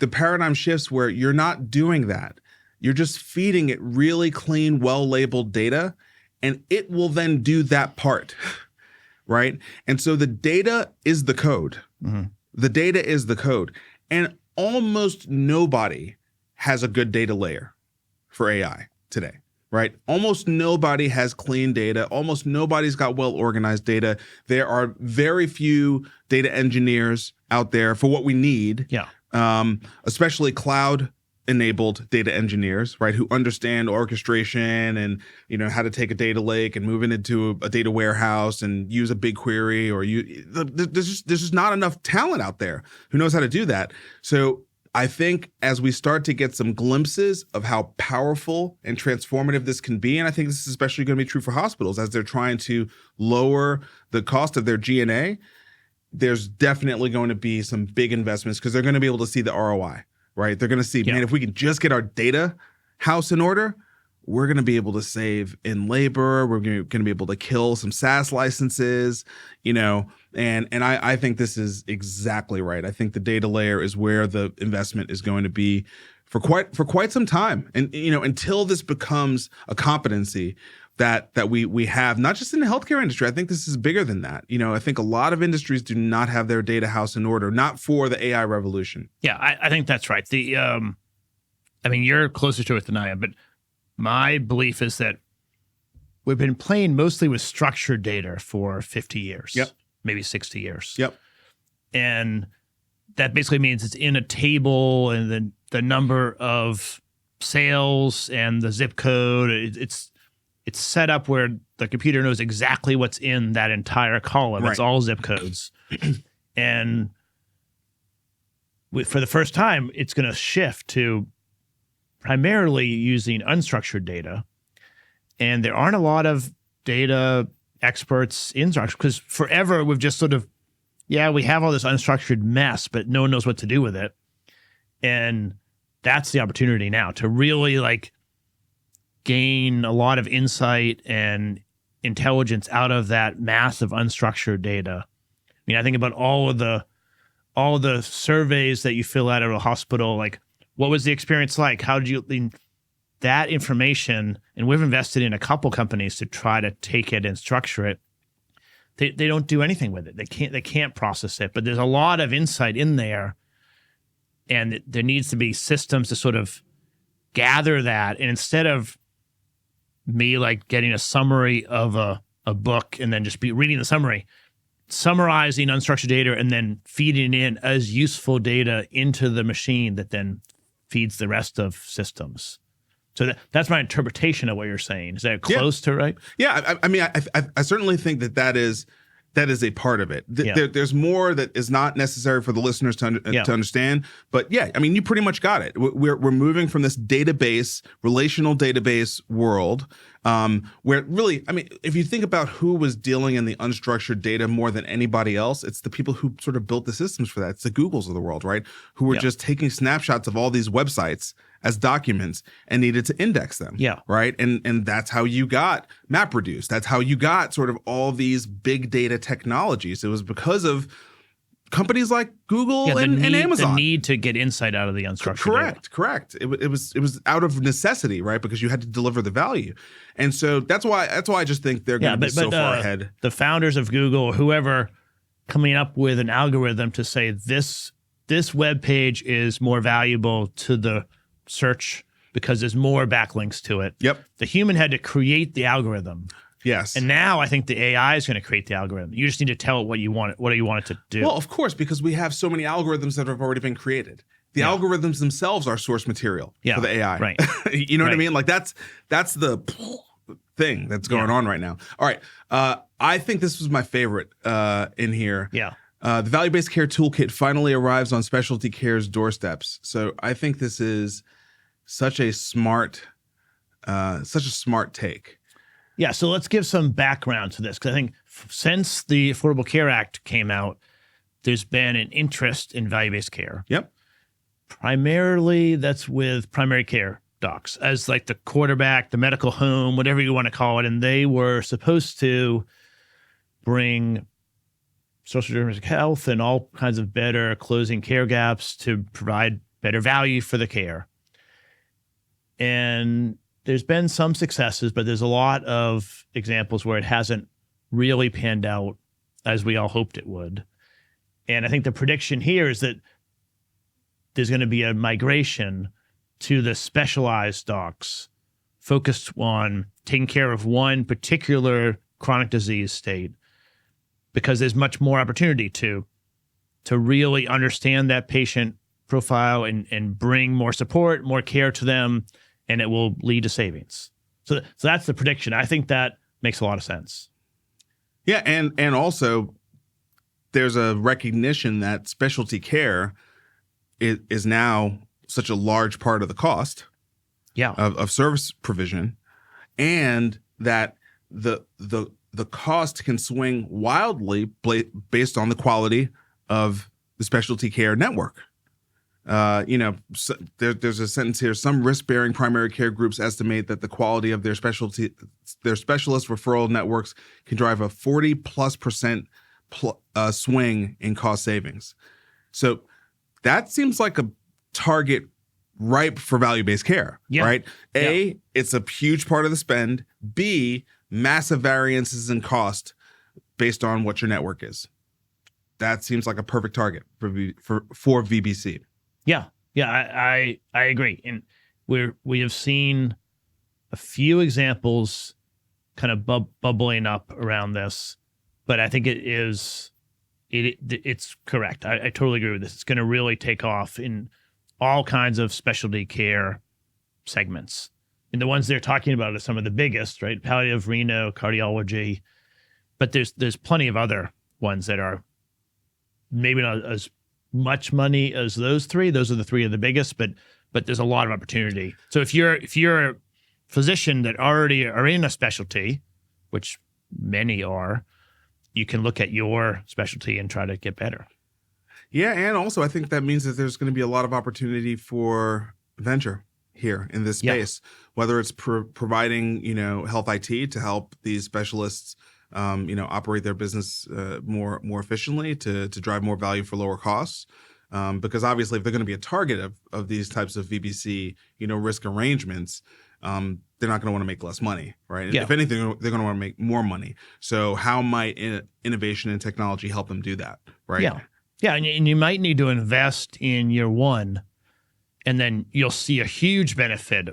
the paradigm shifts where you're not doing that. You're just feeding it really clean, well-labeled data, and it will then do that part, right? And so the data is the code. Mm-hmm. The data is the code. And almost nobody has a good data layer for AI today, right? Almost nobody has clean data. Almost nobody's got well-organized data. There are very few data engineers out there for what we need. Yeah. Especially cloud-enabled data engineers, right, who understand orchestration and how to take a data lake and move it into a data warehouse and use a BigQuery, or there's just not enough talent out there who knows how to do that. So I think as we start to get some glimpses of how powerful and transformative this can be, and I think this is especially going to be true for hospitals as they're trying to lower the cost of their G&A, there's definitely going to be some big investments, because they're going to be able to see the ROI, right? They're going to see, man, if we can just get our data house in order, we're going to be able to save in labor. We're going to be able to kill some SaaS licenses, and I think this is exactly right. I think the data layer is where the investment is going to be for quite some time. And, until this becomes a competency that we have, not just in the healthcare industry. I think this is bigger than that. I think a lot of industries do not have their data house in order, not for the AI revolution. Yeah, I think that's right. You're closer to it than I am, but my belief is that we've been playing mostly with structured data for 50 years, maybe 60 years. Yep. And that basically means it's in a table, and the number of sales and the zip code, it's set up where the computer knows exactly what's in that entire column. Right. It's all zip codes. And for the first time, it's going to shift to primarily using unstructured data. And there aren't a lot of data experts in structure, because forever we've just sort of, we have all this unstructured mess, but no one knows what to do with it. And that's the opportunity now to really gain a lot of insight and intelligence out of that massive unstructured data. I think about all of the surveys that you fill out at a hospital, what was the experience like? How did you that information? And we've invested in a couple companies to try to take it and structure it. They don't do anything with it. They can't process it. But there's a lot of insight in there, and there needs to be systems to sort of gather that. And instead of me getting a summary of a book and then just be reading the summary, summarizing unstructured data and then feeding in as useful data into the machine that then feeds the rest of systems. So that's my interpretation of what you're saying. Is that close to right? Yeah, I mean, I certainly think that is a part of it. There's more that is not necessary for the listeners to understand. But yeah, I mean, you pretty much got it. We're moving from this relational database world, where really, I mean, if you think about who was dealing in the unstructured data more than anybody else, it's the people who sort of built the systems for that. It's the Googles of the world, right? Who were just taking snapshots of all these websites as documents and needed to index them. Yeah. Right. And that's how you got MapReduce. That's how you got sort of all these big data technologies. It was because of companies like Google and Amazon. The need to get insight out of the unstructured data. Correct. It was out of necessity, right? Because you had to deliver the value. And so that's why I just think they're going to be so far ahead. The founders of Google or whoever coming up with an algorithm to say this web page is more valuable to the search because there's more backlinks to it. Yep. The human had to create the algorithm. Yes. And now I think the AI is going to create the algorithm. You just need to tell it what you want it to do. Well, of course, because we have so many algorithms that have already been created. The algorithms themselves are source material for the AI. Right. You know what I mean? Like that's the thing that's going on right now. All right. I think this was my favorite in here. Yeah. The value-based care toolkit finally arrives on specialty care's doorsteps. So I think this is such a smart take. Yeah, so let's give some background to this because I think since the Affordable Care Act came out, there's been an interest in value-based care. Yep. Primarily, that's with primary care docs as like the quarterback, the medical home, whatever you want to call it, and they were supposed to bring social determinants of health and all kinds of better closing care gaps to provide better value for the care. And there's been some successes, but there's a lot of examples where it hasn't really panned out as we all hoped it would. And I think the prediction here is that there's going to be a migration to the specialized docs focused on taking care of one particular chronic disease state because there's much more opportunity to really understand that patient profile and bring more support, more care to them, and it will lead to savings. So that's the prediction. I think that makes a lot of sense. Yeah, and also there's a recognition that specialty care is now such a large part of the cost of service provision, and that the cost can swing wildly based on the quality of the specialty care network. There's a sentence here. Some risk-bearing primary care groups estimate that the quality of their specialist referral networks can drive a 40+% swing in cost savings. So that seems like a target ripe for value-based care, right? A, it's a huge part of the spend. B, massive variances in cost based on what your network is. That seems like a perfect target for VBC. Yeah, I agree, and we have seen a few examples kind of bubbling up around this, but I think it's correct. I totally agree with this. It's going to really take off in all kinds of specialty care segments, and the ones they're talking about are some of the biggest, right? Palliative, renal, cardiology, but there's plenty of other ones that are maybe not as much money as those three. Those are the three of the biggest, but there's a lot of opportunity. So if you're a physician that already are in a specialty, which many are, you can look at your specialty and try to get better. Yeah, and also I think that means that there's going to be a lot of opportunity for venture here in this space, whether it's providing health IT to help these specialists operate their business more efficiently to drive more value for lower costs. Because obviously, if they're going to be a target of these types of VBC, risk arrangements, they're not going to want to make less money, right? Yeah. If anything, they're going to want to make more money. So how might innovation and technology help them do that, right? Yeah, and you might need to invest in year one, and then you'll see a huge benefit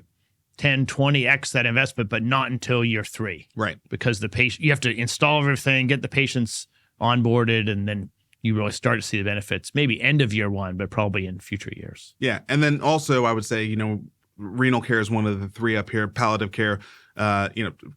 10, 20x that investment, but not until year 3. Right. Because the patient, you have to install everything, get the patients onboarded, and then you really start to see the benefits, maybe end of year one, but probably in future years. Yeah. And then also I would say, renal care is one of the three up here, palliative care.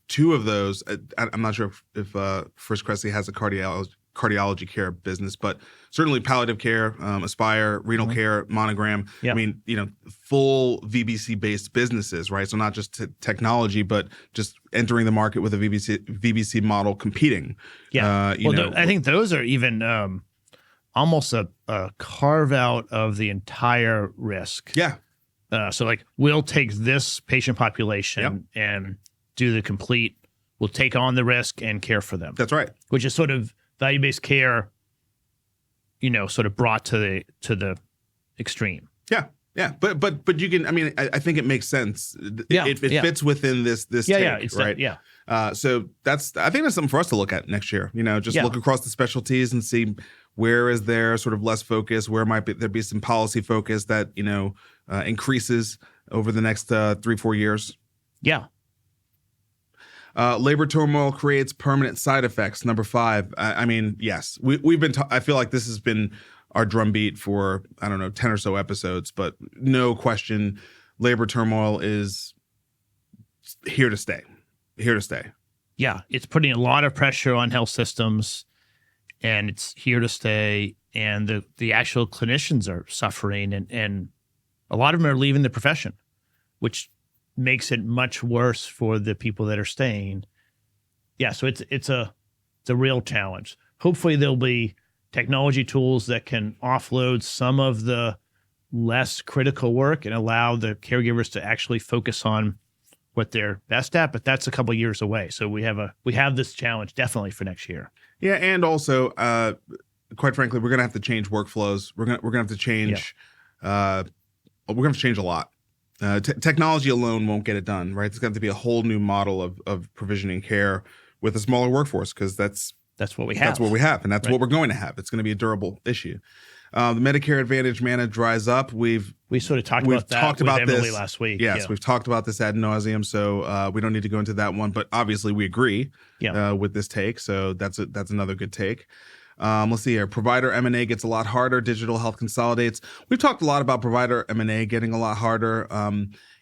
Two of those, I'm not sure if First Cressy has a cardiology care business, but certainly palliative care, Aspire, renal care, Monogram. Yeah. I mean, full VBC based businesses, right? So not just technology, but just entering the market with a VBC model, competing. Yeah. I think those are even almost a carve out of the entire risk. Yeah. So like we'll take this patient population and do the complete, we'll take on the risk and care for them. That's right. Which is sort of value-based care, sort of brought to the extreme. Yeah. Yeah. But you can, I think it makes sense. It fits within this take, right? So I think that's something for us to look at next year, look across the specialties and see where is there sort of less focus, where might there be some policy focus that, increases over the next 3-4 years. Yeah. Labor turmoil creates permanent side effects. Number 5. Yes, we've been. I feel like this has been our drumbeat for 10 or so episodes, but no question, labor turmoil is here to stay. Here to stay. Yeah, it's putting a lot of pressure on health systems, and it's here to stay. And the actual clinicians are suffering, and a lot of them are leaving the profession, which makes it much worse for the people that are staying. Yeah, so it's a real challenge. Hopefully there'll be technology tools that can offload some of the less critical work and allow the caregivers to actually focus on what they're best at, but that's a couple of years away. So we have this challenge definitely for next year. Yeah, and also quite frankly, we're going to have to change workflows. We're going to have to change we're going to change a lot. Technology alone won't get it done, right? It's going to be a whole new model of provisioning care with a smaller workforce, because that's what we have. That's what we have, and that's what we're going to have. It's going to be a durable issue. The Medicare Advantage manna dries up. We sort of talked about that with Emily last week. Yes, we've talked about this ad nauseum, so we don't need to go into that one. But obviously, we agree with this take, so that's another good take. Let's see here. Provider M&A gets a lot harder. Digital health consolidates. We've talked a lot about provider M&A getting a lot harder.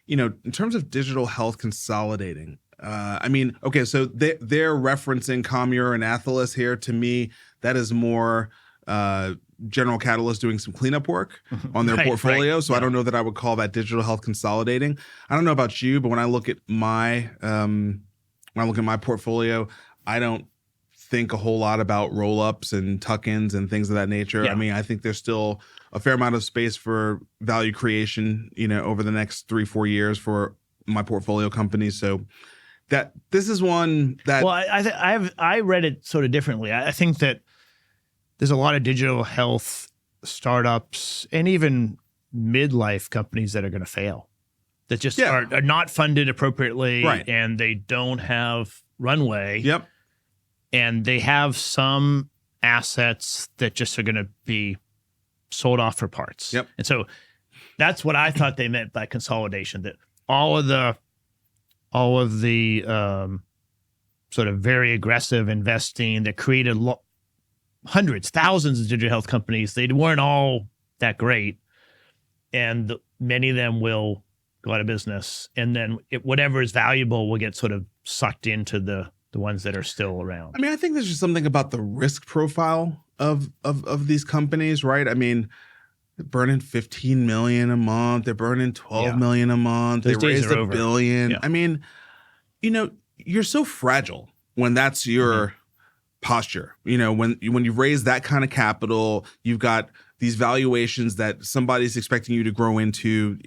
In terms of digital health consolidating, so they're referencing Commure and Athalis here. To me, that is more General Catalyst doing some cleanup work on their portfolio. So I don't know that I would call that digital health consolidating. I don't know about you, but when I look at my portfolio, I don't think a whole lot about roll-ups and tuck-ins and things of that nature. I think there's still a fair amount of space for value creation, over the next 3-4 years for my portfolio companies. So that this is one that. Well, I read it sort of differently. I think that there's a lot of digital health startups and even midlife companies that are going to fail, that just are not funded appropriately, and they don't have runway. Yep. And they have some assets that just are going to be sold off for parts. Yep. And so that's what I thought they meant by consolidation, that all of the sort of very aggressive investing that created hundreds, thousands of digital health companies, they weren't all that great. And many of them will go out of business. And then whatever is valuable will get sort of sucked into the ones that are still around. I think there's just something about the risk profile of these companies, right? They're burning $15 million a month. They're burning $12 million a month. Those they raised $1 billion. Yeah. You're so fragile when that's your posture. When you raise that kind of capital, you've got these valuations that somebody's expecting you to grow into.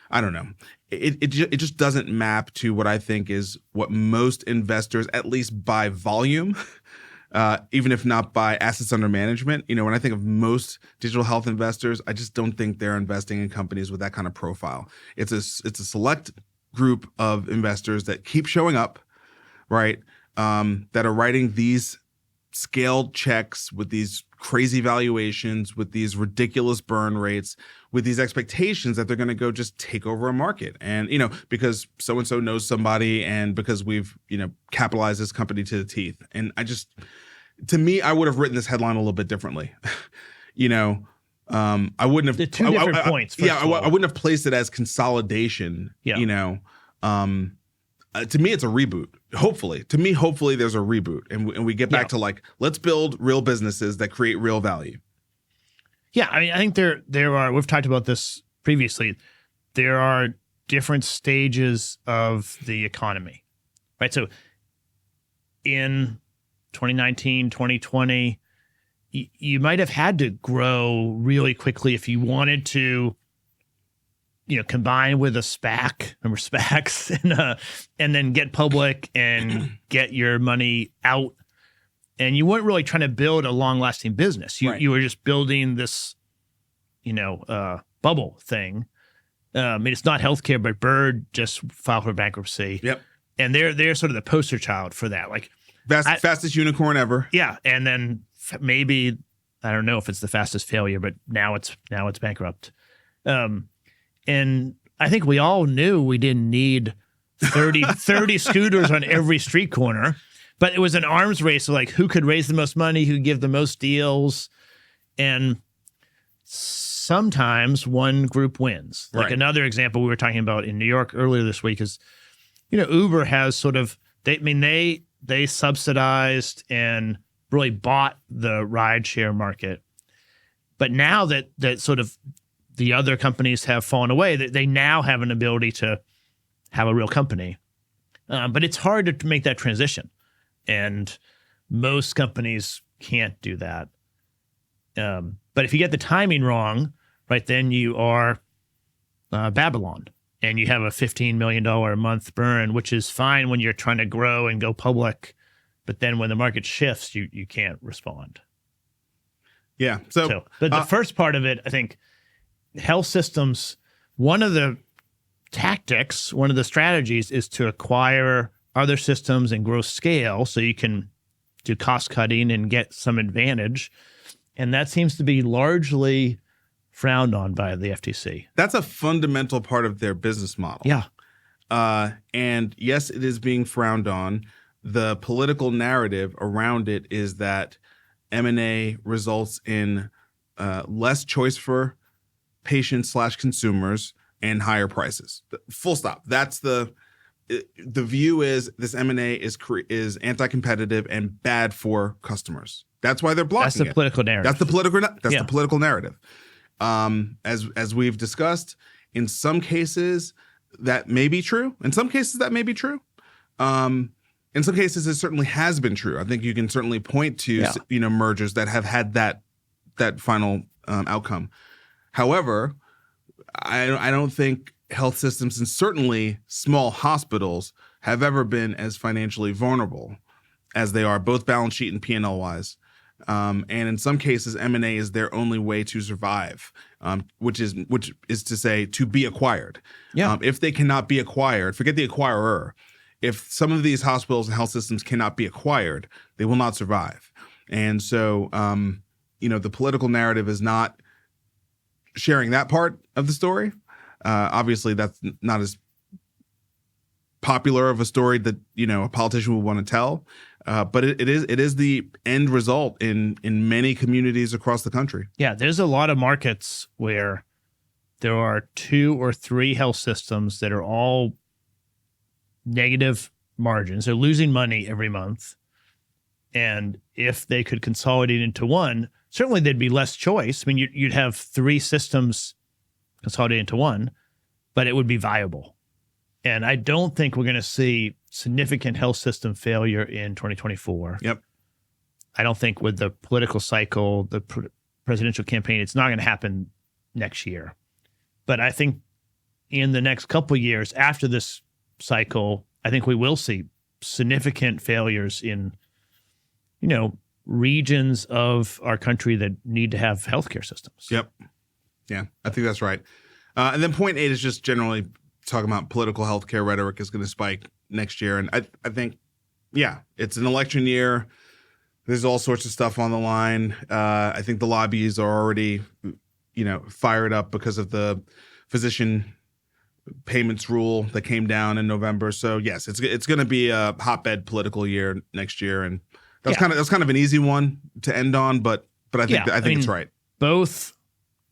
I don't know. It just doesn't map to what I think is what most investors, at least by volume, even if not by assets under management. When I think of most digital health investors, I just don't think they're investing in companies with that kind of profile. It's a select group of investors that keep showing up, right? That are writing these scaled checks with these crazy valuations, with these ridiculous burn rates, with these expectations that they're going to go just take over a market. And, because so-and-so knows somebody and because we've, capitalized this company to the teeth. And to me, I would have written this headline a little bit differently. I wouldn't have the two different points. I wouldn't have placed it as consolidation. Yeah. To me, it's a reboot. Hopefully, there's a reboot, and we get back to like, let's build real businesses that create real value. Yeah, I mean, I think there are. We've talked about this previously. There are different stages of the economy, right? So in 2019, 2020, you might have had to grow really quickly if you wanted to, combine with a SPAC, remember SPACs, and then get public and get your money out. And you weren't really trying to build a long-lasting business. You were just building this, bubble thing. I mean, it's not healthcare, but Bird just filed for bankruptcy. Yep. And they're sort of the poster child for that. Like fastest unicorn ever. Yeah, and then maybe I don't know if it's the fastest failure, but now it's bankrupt. And I think we all knew we didn't need 30 scooters on every street corner, but it was an arms race of like who could raise the most money, who could give the most deals, and sometimes one group wins. Like another example we were talking about in New York earlier this week is, Uber has sort of they subsidized and really bought the rideshare market, but now that sort of the other companies have fallen away, they now have an ability to have a real company. But it's hard to make that transition. And most companies can't do that. But if you get the timing wrong, right, then you are Babylon. And you have a $15 million a month burn, which is fine when you're trying to grow and go public. But then when the market shifts, you can't respond. Yeah. But the first part of it, I think, health systems, one of the tactics, one of the strategies is to acquire other systems and grow scale so you can do cost cutting and get some advantage. And that seems to be largely frowned on by the FTC. That's a fundamental part of their business model. Yeah. And yes, it is being frowned on. The political narrative around it is that M&A results in less choice for patients / consumers and higher prices. Full stop. That's the view is this M&A is anti-competitive and bad for customers. That's why they're blocking it. That's the political narrative. That's the political narrative. As we've discussed, in some cases that may be true. In some cases that may be true. In some cases it certainly has been true. I think you can certainly point to mergers that have had that final outcome. However, I don't think health systems and certainly small hospitals have ever been as financially vulnerable as they are, both balance sheet and P&L wise. And in some cases, M&A is their only way to survive, which is to say to be acquired. Yeah. If they cannot be acquired, forget the acquirer. If some of these hospitals and health systems cannot be acquired, they will not survive. And so, the political narrative is not sharing that part of the story. Obviously, that's not as popular of a story that a politician would want to tell. But it is the end result in many communities across the country. Yeah, there's a lot of markets where there are 2 or 3 health systems that are all negative margins. They're losing money every month. And if they could consolidate into one, certainly there'd be less choice. I mean, you'd have 3 systems consolidated into one, but it would be viable. And I don't think we're going to see significant health system failure in 2024. Yep. I don't think with the political cycle, the presidential campaign, it's not going to happen next year. But I think in the next couple of years after this cycle, I think we will see significant failures in, regions of our country that need to have healthcare systems. Yep. Yeah, I think that's right. And then point 8 is just generally talking about political healthcare rhetoric is going to spike next year. And I think, it's an election year. There's all sorts of stuff on the line. I think the lobbies are already, fired up because of the physician payments rule that came down in November. So yes, it's going to be a hotbed political year next year. And That's kind of an easy one to end on, but I think it's right. Both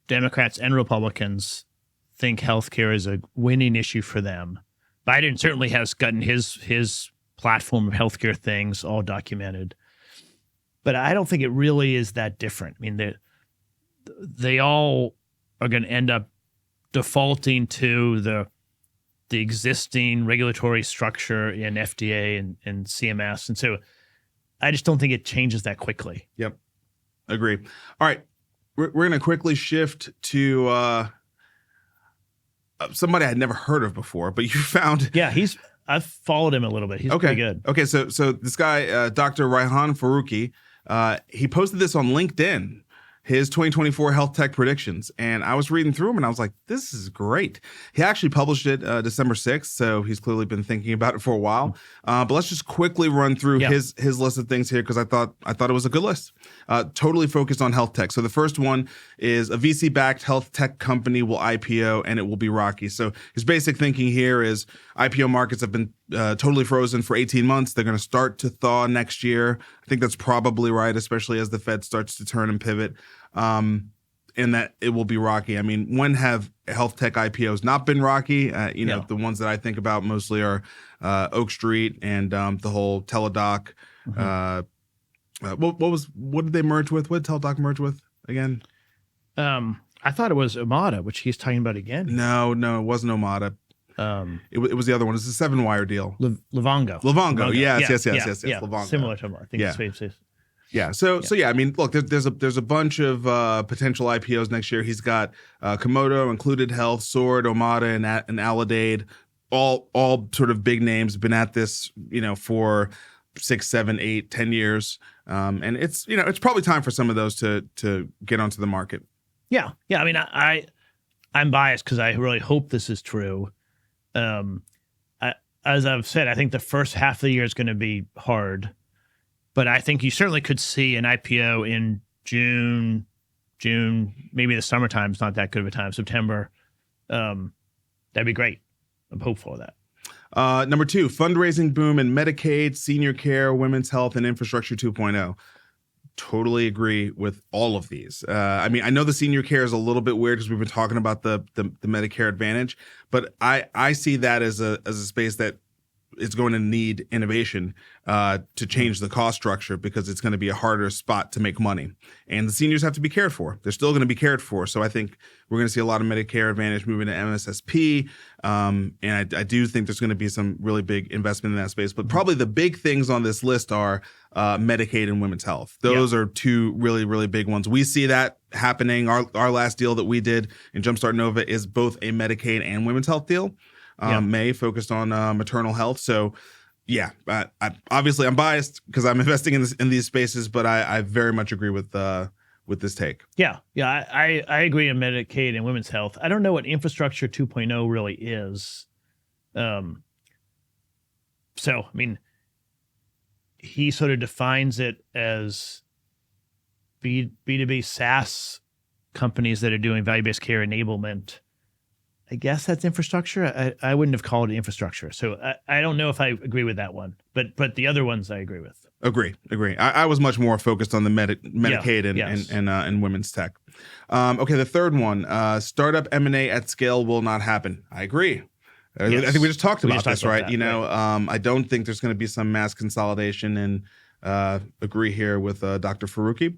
Democrats and Republicans think healthcare is a winning issue for them. Biden certainly has gotten his platform of healthcare things all documented, but I don't think it really is that different. I mean, they all are going to end up defaulting to the existing regulatory structure in FDA and CMS, and so I just don't think it changes that quickly. Yep, agree. All right, we're going to quickly shift to somebody I'd never heard of before, but you found. Yeah, I've followed him a little bit. He's pretty good. Okay, so this guy, Dr. Raihan Faruqi, he posted this on LinkedIn, his 2024 health tech predictions. And I was reading through them and I was like, this is great. He actually published it December 6th. So he's clearly been thinking about it for a while. But let's just quickly run through his list of things here, because I thought it was a good list. Totally focused on health tech. So the first one is a VC-backed health tech company will IPO and it will be rocky. So his basic thinking here is IPO markets have been totally frozen for 18 months. They're going to start to thaw next year. I think that's probably right, especially as the Fed starts to turn and pivot. And that it will be rocky. I mean, when have health tech IPOs not been rocky? The ones that I think about mostly are Oak Street and the whole Teladoc. What did they merge with? What did Teladoc merge with again? I thought it was Omada, which he's talking about again. No, it wasn't Omada. It was the other one. It's a 7-wire deal. Livongo. Yes. Yeah. Livongo. Similar to Omada. I think it's safe. Yeah. So I mean, look, there's a bunch of potential IPOs next year. He's got Komodo, Included Health, Sword, Omada, and Aledade, all sort of big names. Been at this, for 6, 7, 8, 10 years, and it's probably time for some of those to get onto the market. Yeah. I mean, I'm biased because I really hope this is true. As I've said, I think the first half of the year is going to be hard. But I think you certainly could see an IPO in June, maybe the summertime is not that good of a time, September. That'd be great. I'm hopeful of that. Number 2, fundraising boom in Medicaid, senior care, women's health, and infrastructure 2.0. Totally agree with all of these. I mean, I know the senior care is a little bit weird because we've been talking about the Medicare Advantage, but I see that as a space that it's going to need innovation to change the cost structure, because it's going to be a harder spot to make money. And the seniors have to be cared for. They're still going to be cared for. So I think we're going to see a lot of Medicare Advantage moving to MSSP. And I do think there's going to be some really big investment in that space. But probably the big things on this list are Medicaid and women's health. Those are two really, really big ones. We see that happening. Our last deal that we did in Jumpstart Nova is both a Medicaid and women's health deal. May focused on maternal health. So, obviously I'm biased because I'm investing in these spaces, but I very much agree with this take. Yeah, I agree in Medicaid and women's health. I don't know what infrastructure 2.0 really is. So I mean, he sort of defines it as B2B SaaS companies that are doing value-based care enablement. I guess that's infrastructure. I wouldn't have called it infrastructure. So I don't know if I agree with that one, but the other ones I agree with. Agree. I was much more focused on the Medicaid and women's tech. Okay, the third one, startup M&A at scale will not happen. I agree. Yes. I think we just talked about this, right? I don't think there's going to be some mass consolidation, and agree here with Dr. Faruqi.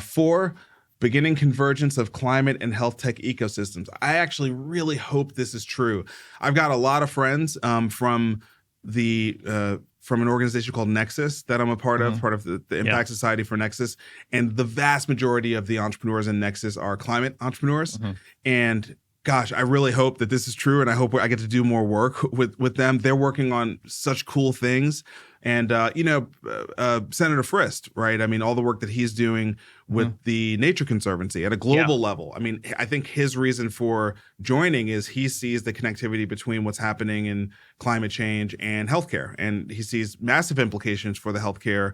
4, beginning convergence of climate and health tech ecosystems. I actually really hope this is true. I've got a lot of friends from an organization called Nexus that I'm a part of the Impact Society for Nexus. And the vast majority of the entrepreneurs in Nexus are climate entrepreneurs. And gosh, I really hope that this is true, and I hope I get to do more work with them. They're working on such cool things. And, Senator Frist, right? I mean, all the work that he's doing with the Nature Conservancy at a global level. I mean, I think his reason for joining is he sees the connectivity between what's happening in climate change and healthcare. And he sees massive implications for the healthcare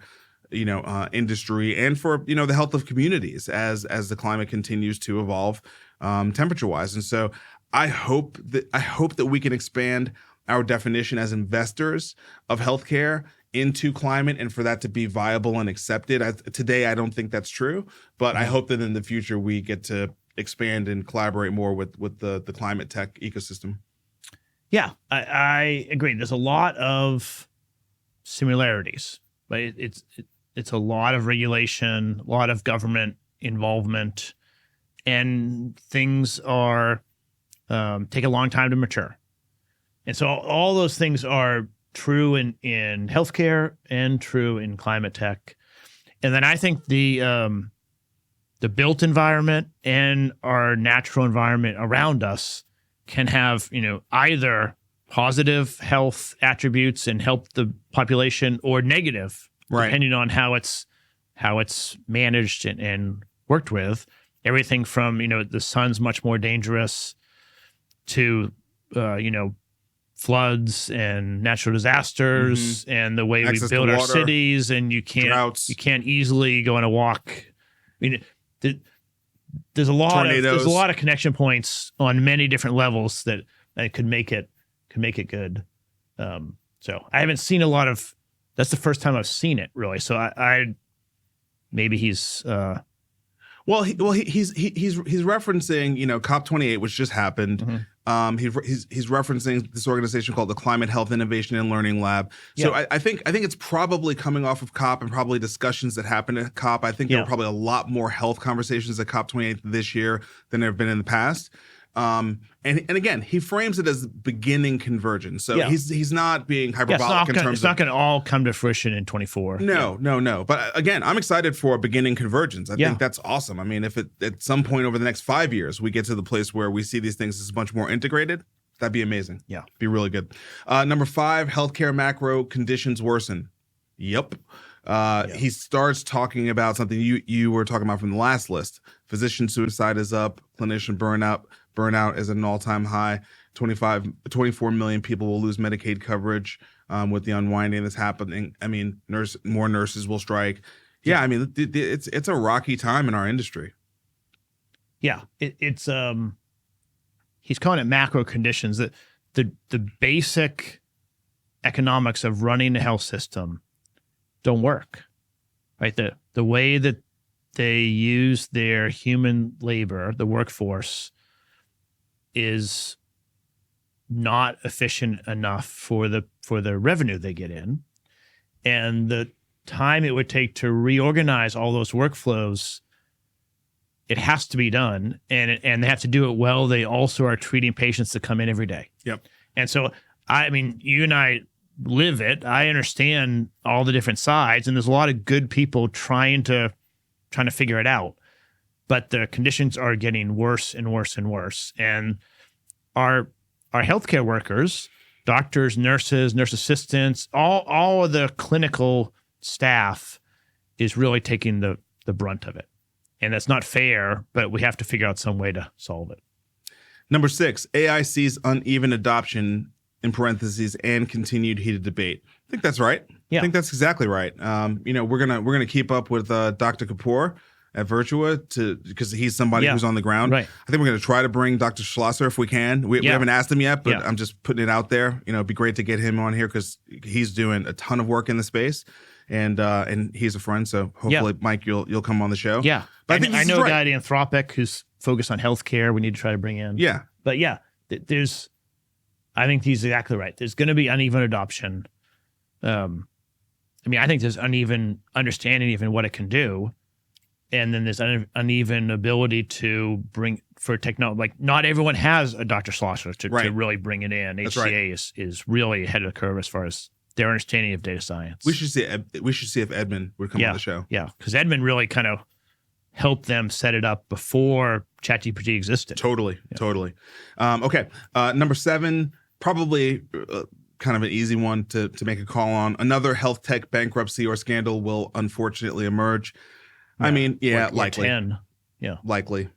industry and for, the health of communities as the climate continues to evolve temperature wise. And so I hope that we can expand our definition as investors of healthcare into climate and for that to be viable and accepted. Today, I don't think that's true, but I hope that in the future we get to expand and collaborate more with the climate tech ecosystem. Yeah, I agree. There's a lot of similarities, but it's a lot of regulation, a lot of government involvement, and things are take a long time to mature. And so all those things are true in healthcare and true in climate tech. And then I think the built environment and our natural environment around us can have, either positive health attributes and help the population, or negative, depending on how it's managed and worked with. Everything from, the sun's much more dangerous to, floods and natural disasters and the way Access we build to our water, cities, and you droughts. can't easily go on a walk. I mean, there's a lot of connection points on many different levels that could make it good. So I haven't seen a lot of. That's the first time I've seen it, really. So I maybe he's. Well, he's referencing COP28, which just happened. He's referencing this organization called the Climate Health Innovation and Learning Lab. So I think it's probably coming off of COP and probably discussions that happened at COP. I think there were probably a lot more health conversations at COP28 this year than there have been in the past. And again, he frames it as beginning convergence. So he's not being hyperbolic in terms of... It's not going to all come to fruition in 24. No. But again, I'm excited for beginning convergence. I think that's awesome. I mean, if at some point over the next 5 years, we get to the place where we see these things as much more integrated, that'd be amazing. Yeah. Be really good. Number 5, healthcare macro conditions worsen. Yep. He starts talking about something you were talking about from the last list. Physician suicide is up. Clinician burnout is at an all-time high. 24 million people will lose Medicaid coverage with the unwinding that's happening. I mean, more nurses will strike. Yeah, I mean, it's a rocky time in our industry. Yeah, it's he's calling it macro conditions. That the basic economics of running a health system don't work, right? The way that they use their human labor, the workforce, is not efficient enough for the revenue they get in, and the time it would take to reorganize all those workflows. It has to be done, and they have to do it well. They also are treating patients that come in every day. Yep. And so, I mean, you and I live it. I understand all the different sides, and there's a lot of good people trying to figure it out. But the conditions are getting worse and worse and worse. And our healthcare workers, doctors, nurses, nurse assistants, all of the clinical staff is really taking the brunt of it. And that's not fair, but we have to figure out some way to solve it. Number 6, AI sees uneven adoption, in parentheses, and continued heated debate. I think that's right. Yeah. I think that's exactly right. We're gonna keep up with Dr. Kapoor at Virtua because he's somebody who's on the ground. Right. I think we're going to try to bring Dr. Schlosser if we can. We haven't asked him yet, but I'm just putting it out there. It'd be great to get him on here because he's doing a ton of work in the space, and he's a friend. So hopefully, Mike, you'll come on the show. Yeah, but I know a guy at Anthropic who's focused on healthcare. We need to try to bring in. Yeah, but I think he's exactly right. There's going to be uneven adoption. I think there's uneven understanding even what it can do. And then there's uneven ability to bring for technology. Like not everyone has a Dr. Schlosser to really bring it in. That's HCA is really ahead of the curve as far as their understanding of data science. We should see if Edmund would come on the show. Yeah, because Edmund really kind of helped them set it up before ChatGPT existed. Totally. Okay, number 7, probably kind of an easy one to make a call on. Another health tech bankruptcy or scandal will unfortunately emerge. I mean, likely. 10. Yeah. Likely.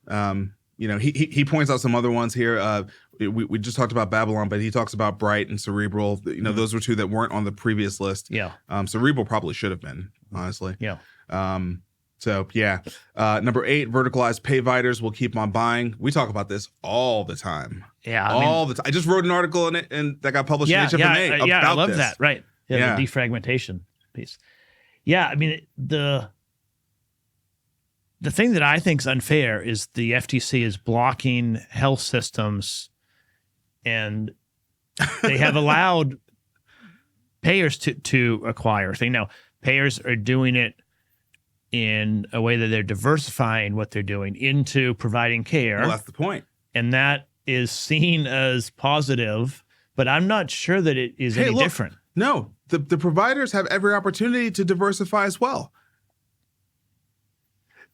He points out some other ones here. We just talked about Babylon, but he talks about Bright and Cerebral. Those were two that weren't on the previous list. Yeah. Cerebral probably should have been, honestly. Yeah. Number 8, verticalized payviders will keep on buying. We talk about this all the time. Yeah. All the time. I just wrote an article in it and that got published in HFMA about I love this. that. Right. Yeah. The defragmentation. piece. Yeah, I mean, the thing that I think is unfair is the FTC is blocking health systems, and they have allowed payers to acquire things. Now, payers are doing it in a way that they're diversifying what they're doing into providing care. Well, that's the point. And that is seen as positive, but I'm not sure that it is any different. No, the providers have every opportunity to diversify as well.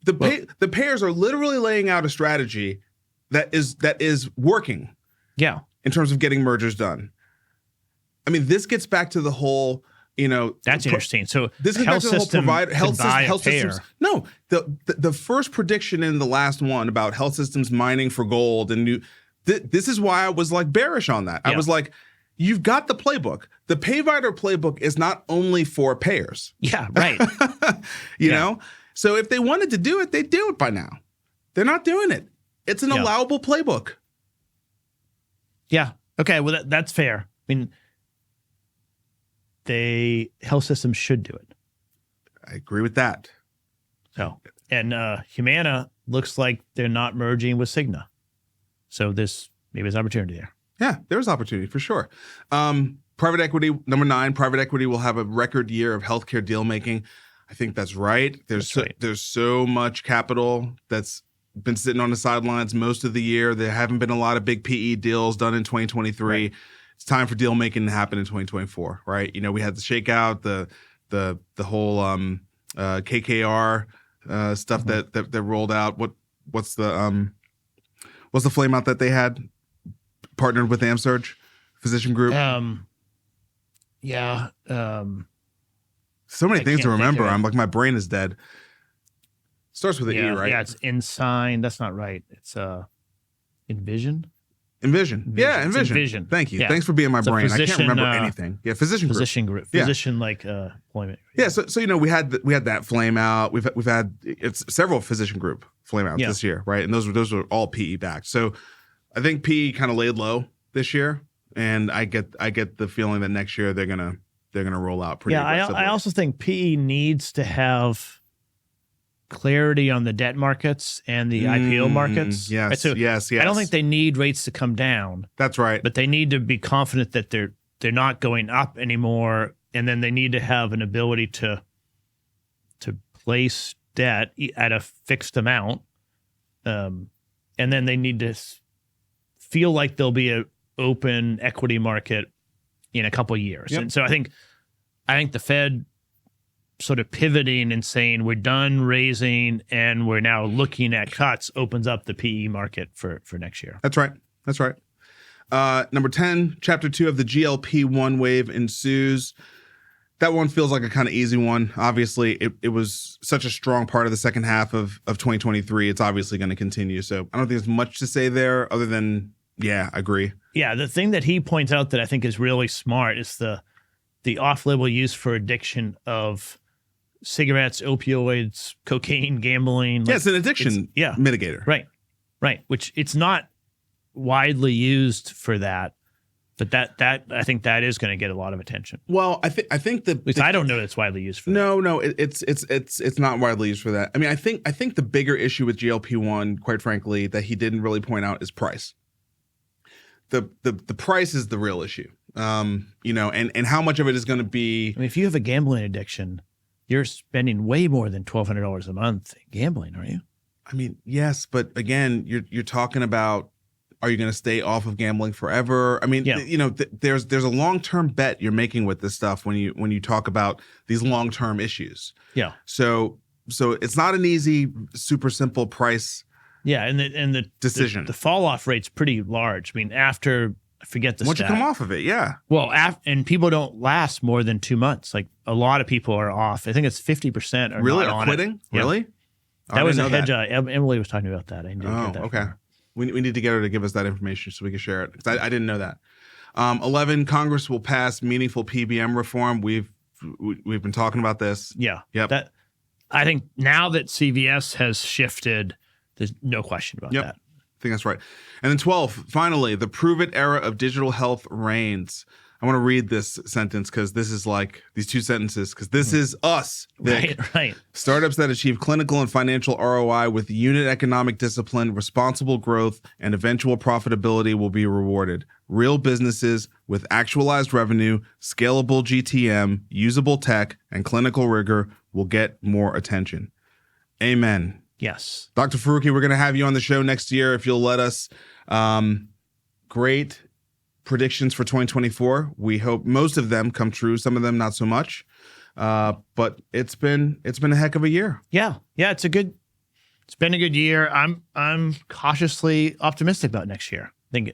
The payers are literally laying out a strategy that is working. Yeah. In terms of getting mergers done. I mean, this gets back to the whole, that's interesting. So this gets back to the whole provider health systems. No, the first prediction in the last one about health systems mining for gold and this is why I was like bearish on that. I was like, you've got the playbook. The Payvider playbook is not only for payers. Yeah, right. you know? So if they wanted to do it, they'd do it by now. They're not doing it. It's an allowable playbook. Yeah. Okay. Well, that's fair. I mean, health systems should do it. I agree with that. So, and Humana looks like they're not merging with Cigna. So maybe there's opportunity there. Yeah, there's opportunity for sure. Private equity, number 9, private equity will have a record year of healthcare deal making. I think that's right. There's so much capital that's been sitting on the sidelines most of the year. There haven't been a lot of big PE deals done in 2023. Right. It's time for deal making to happen in 2024, right? We had the shakeout, the whole KKR stuff that rolled out. What's the flame out that they had partnered with AmSurge Physician Group? So many things to remember. I'm like, my brain is dead. Starts with an E, right? Yeah, it's Ensign. That's not right. It's Envision. Envision. Yeah, Envision. Envision. Thank you. Yeah. Thanks for being my brain. I can't remember anything. Yeah, Physician Group. Physician like employment. Yeah. So we had that flame out. We've had several Physician Group flame outs this year, right? And those were all PE backed. So I think PE kind of laid low this year, and I get the feeling that next year they're gonna roll out pretty aggressively. I also think PE needs to have clarity on the debt markets and the IPO markets. Yes, right? So yes. I don't think they need rates to come down. That's right. But they need to be confident that they're not going up anymore, and then they need to have an ability to place debt at a fixed amount, and then they need to feel like there'll be an open equity market in a couple of years. Yep. And so I think the Fed sort of pivoting and saying we're done raising and we're now looking at cuts opens up the PE market for next year. That's right. Number 10, chapter 2 of the GLP-1 wave ensues. That one feels like a kind of easy one. Obviously, it was such a strong part of the second half of 2023. It's obviously going to continue. So I don't think there's much to say there other than, I agree. Yeah, the thing that he points out that I think is really smart is the off-label use for addiction of cigarettes, opioids, cocaine, gambling. Yeah, it's an addiction mitigator. Right. Which it's not widely used for that, but that I think that is going to get a lot of attention. Well, I think at least I don't know that it's widely used for that. No, it's not widely used for that. I mean, I think the bigger issue with GLP-1, quite frankly, that he didn't really point out is price. The price is the real issue. And how much of it is going to be. I mean, if you have a gambling addiction, you're spending way more than $1,200 a month gambling, aren't you? I mean, yes, but again, you're talking about, are you going to stay off of gambling forever? I mean, there's a long-term bet you're making with this stuff when you talk about these long-term issues. Yeah. So it's not an easy, super simple price. Yeah, and the decision. The fall off rate's pretty large. I mean, after I forget the once stat. You come off of it, yeah. Well, and people don't last more than 2 months. Like a lot of people are off. I think it's 50% are really not on quitting. It. Really, yeah. That was a hedge. Emily was talking about that. I didn't get that. Okay. We need to get her to give us that information so we can share it, because I didn't know that. 11, Congress will pass meaningful PBM reform. We've been talking about this. Yeah. Yep. I think now that CVS has shifted, there's no question about that. I think that's right. And then 12, finally, the prove it era of digital health reigns. I want to read this sentence because this is like these two sentences because this is us. Vic. Right. Startups that achieve clinical and financial ROI with unit economic discipline, responsible growth, and eventual profitability will be rewarded. Real businesses with actualized revenue, scalable GTM, usable tech, and clinical rigor will get more attention. Amen. Yes. Dr. Faruqi, we're going to have you on the show next year if you'll let us. Great predictions for 2024. We hope most of them come true. Some of them not so much. But it's been a heck of a year. Yeah. It's been a good year. I'm cautiously optimistic about next year. I think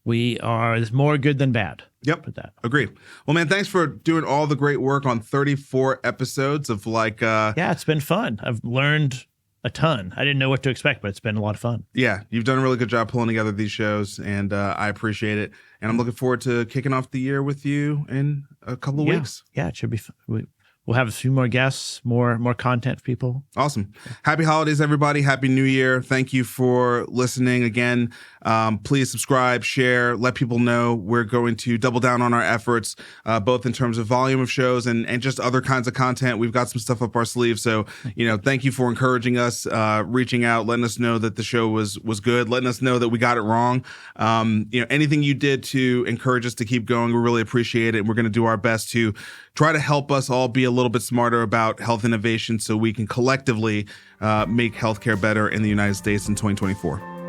there's more good than bad. Yep. With that. Agree. Well, man, thanks for doing all the great work on 34 episodes of yeah, it's been fun. I've learned a ton. I didn't know what to expect, but it's been a lot of fun. Yeah, you've done a really good job pulling together these shows, and I appreciate it. And I'm looking forward to kicking off the year with you in a couple of weeks. Yeah, it should be fun. We'll have a few more guests, more content for people. Awesome. Happy holidays, everybody. Happy New Year. Thank you for listening again. Please subscribe, share, let people know. We're going to double down on our efforts, both in terms of volume of shows and just other kinds of content. We've got some stuff up our sleeve. So, thank you for encouraging us, reaching out, letting us know that the show was good, letting us know that we got it wrong. Anything you did to encourage us to keep going, we really appreciate it. And we're going to do our best to try to help us all be a little bit smarter about health innovation so we can collectively make healthcare better in the United States in 2024.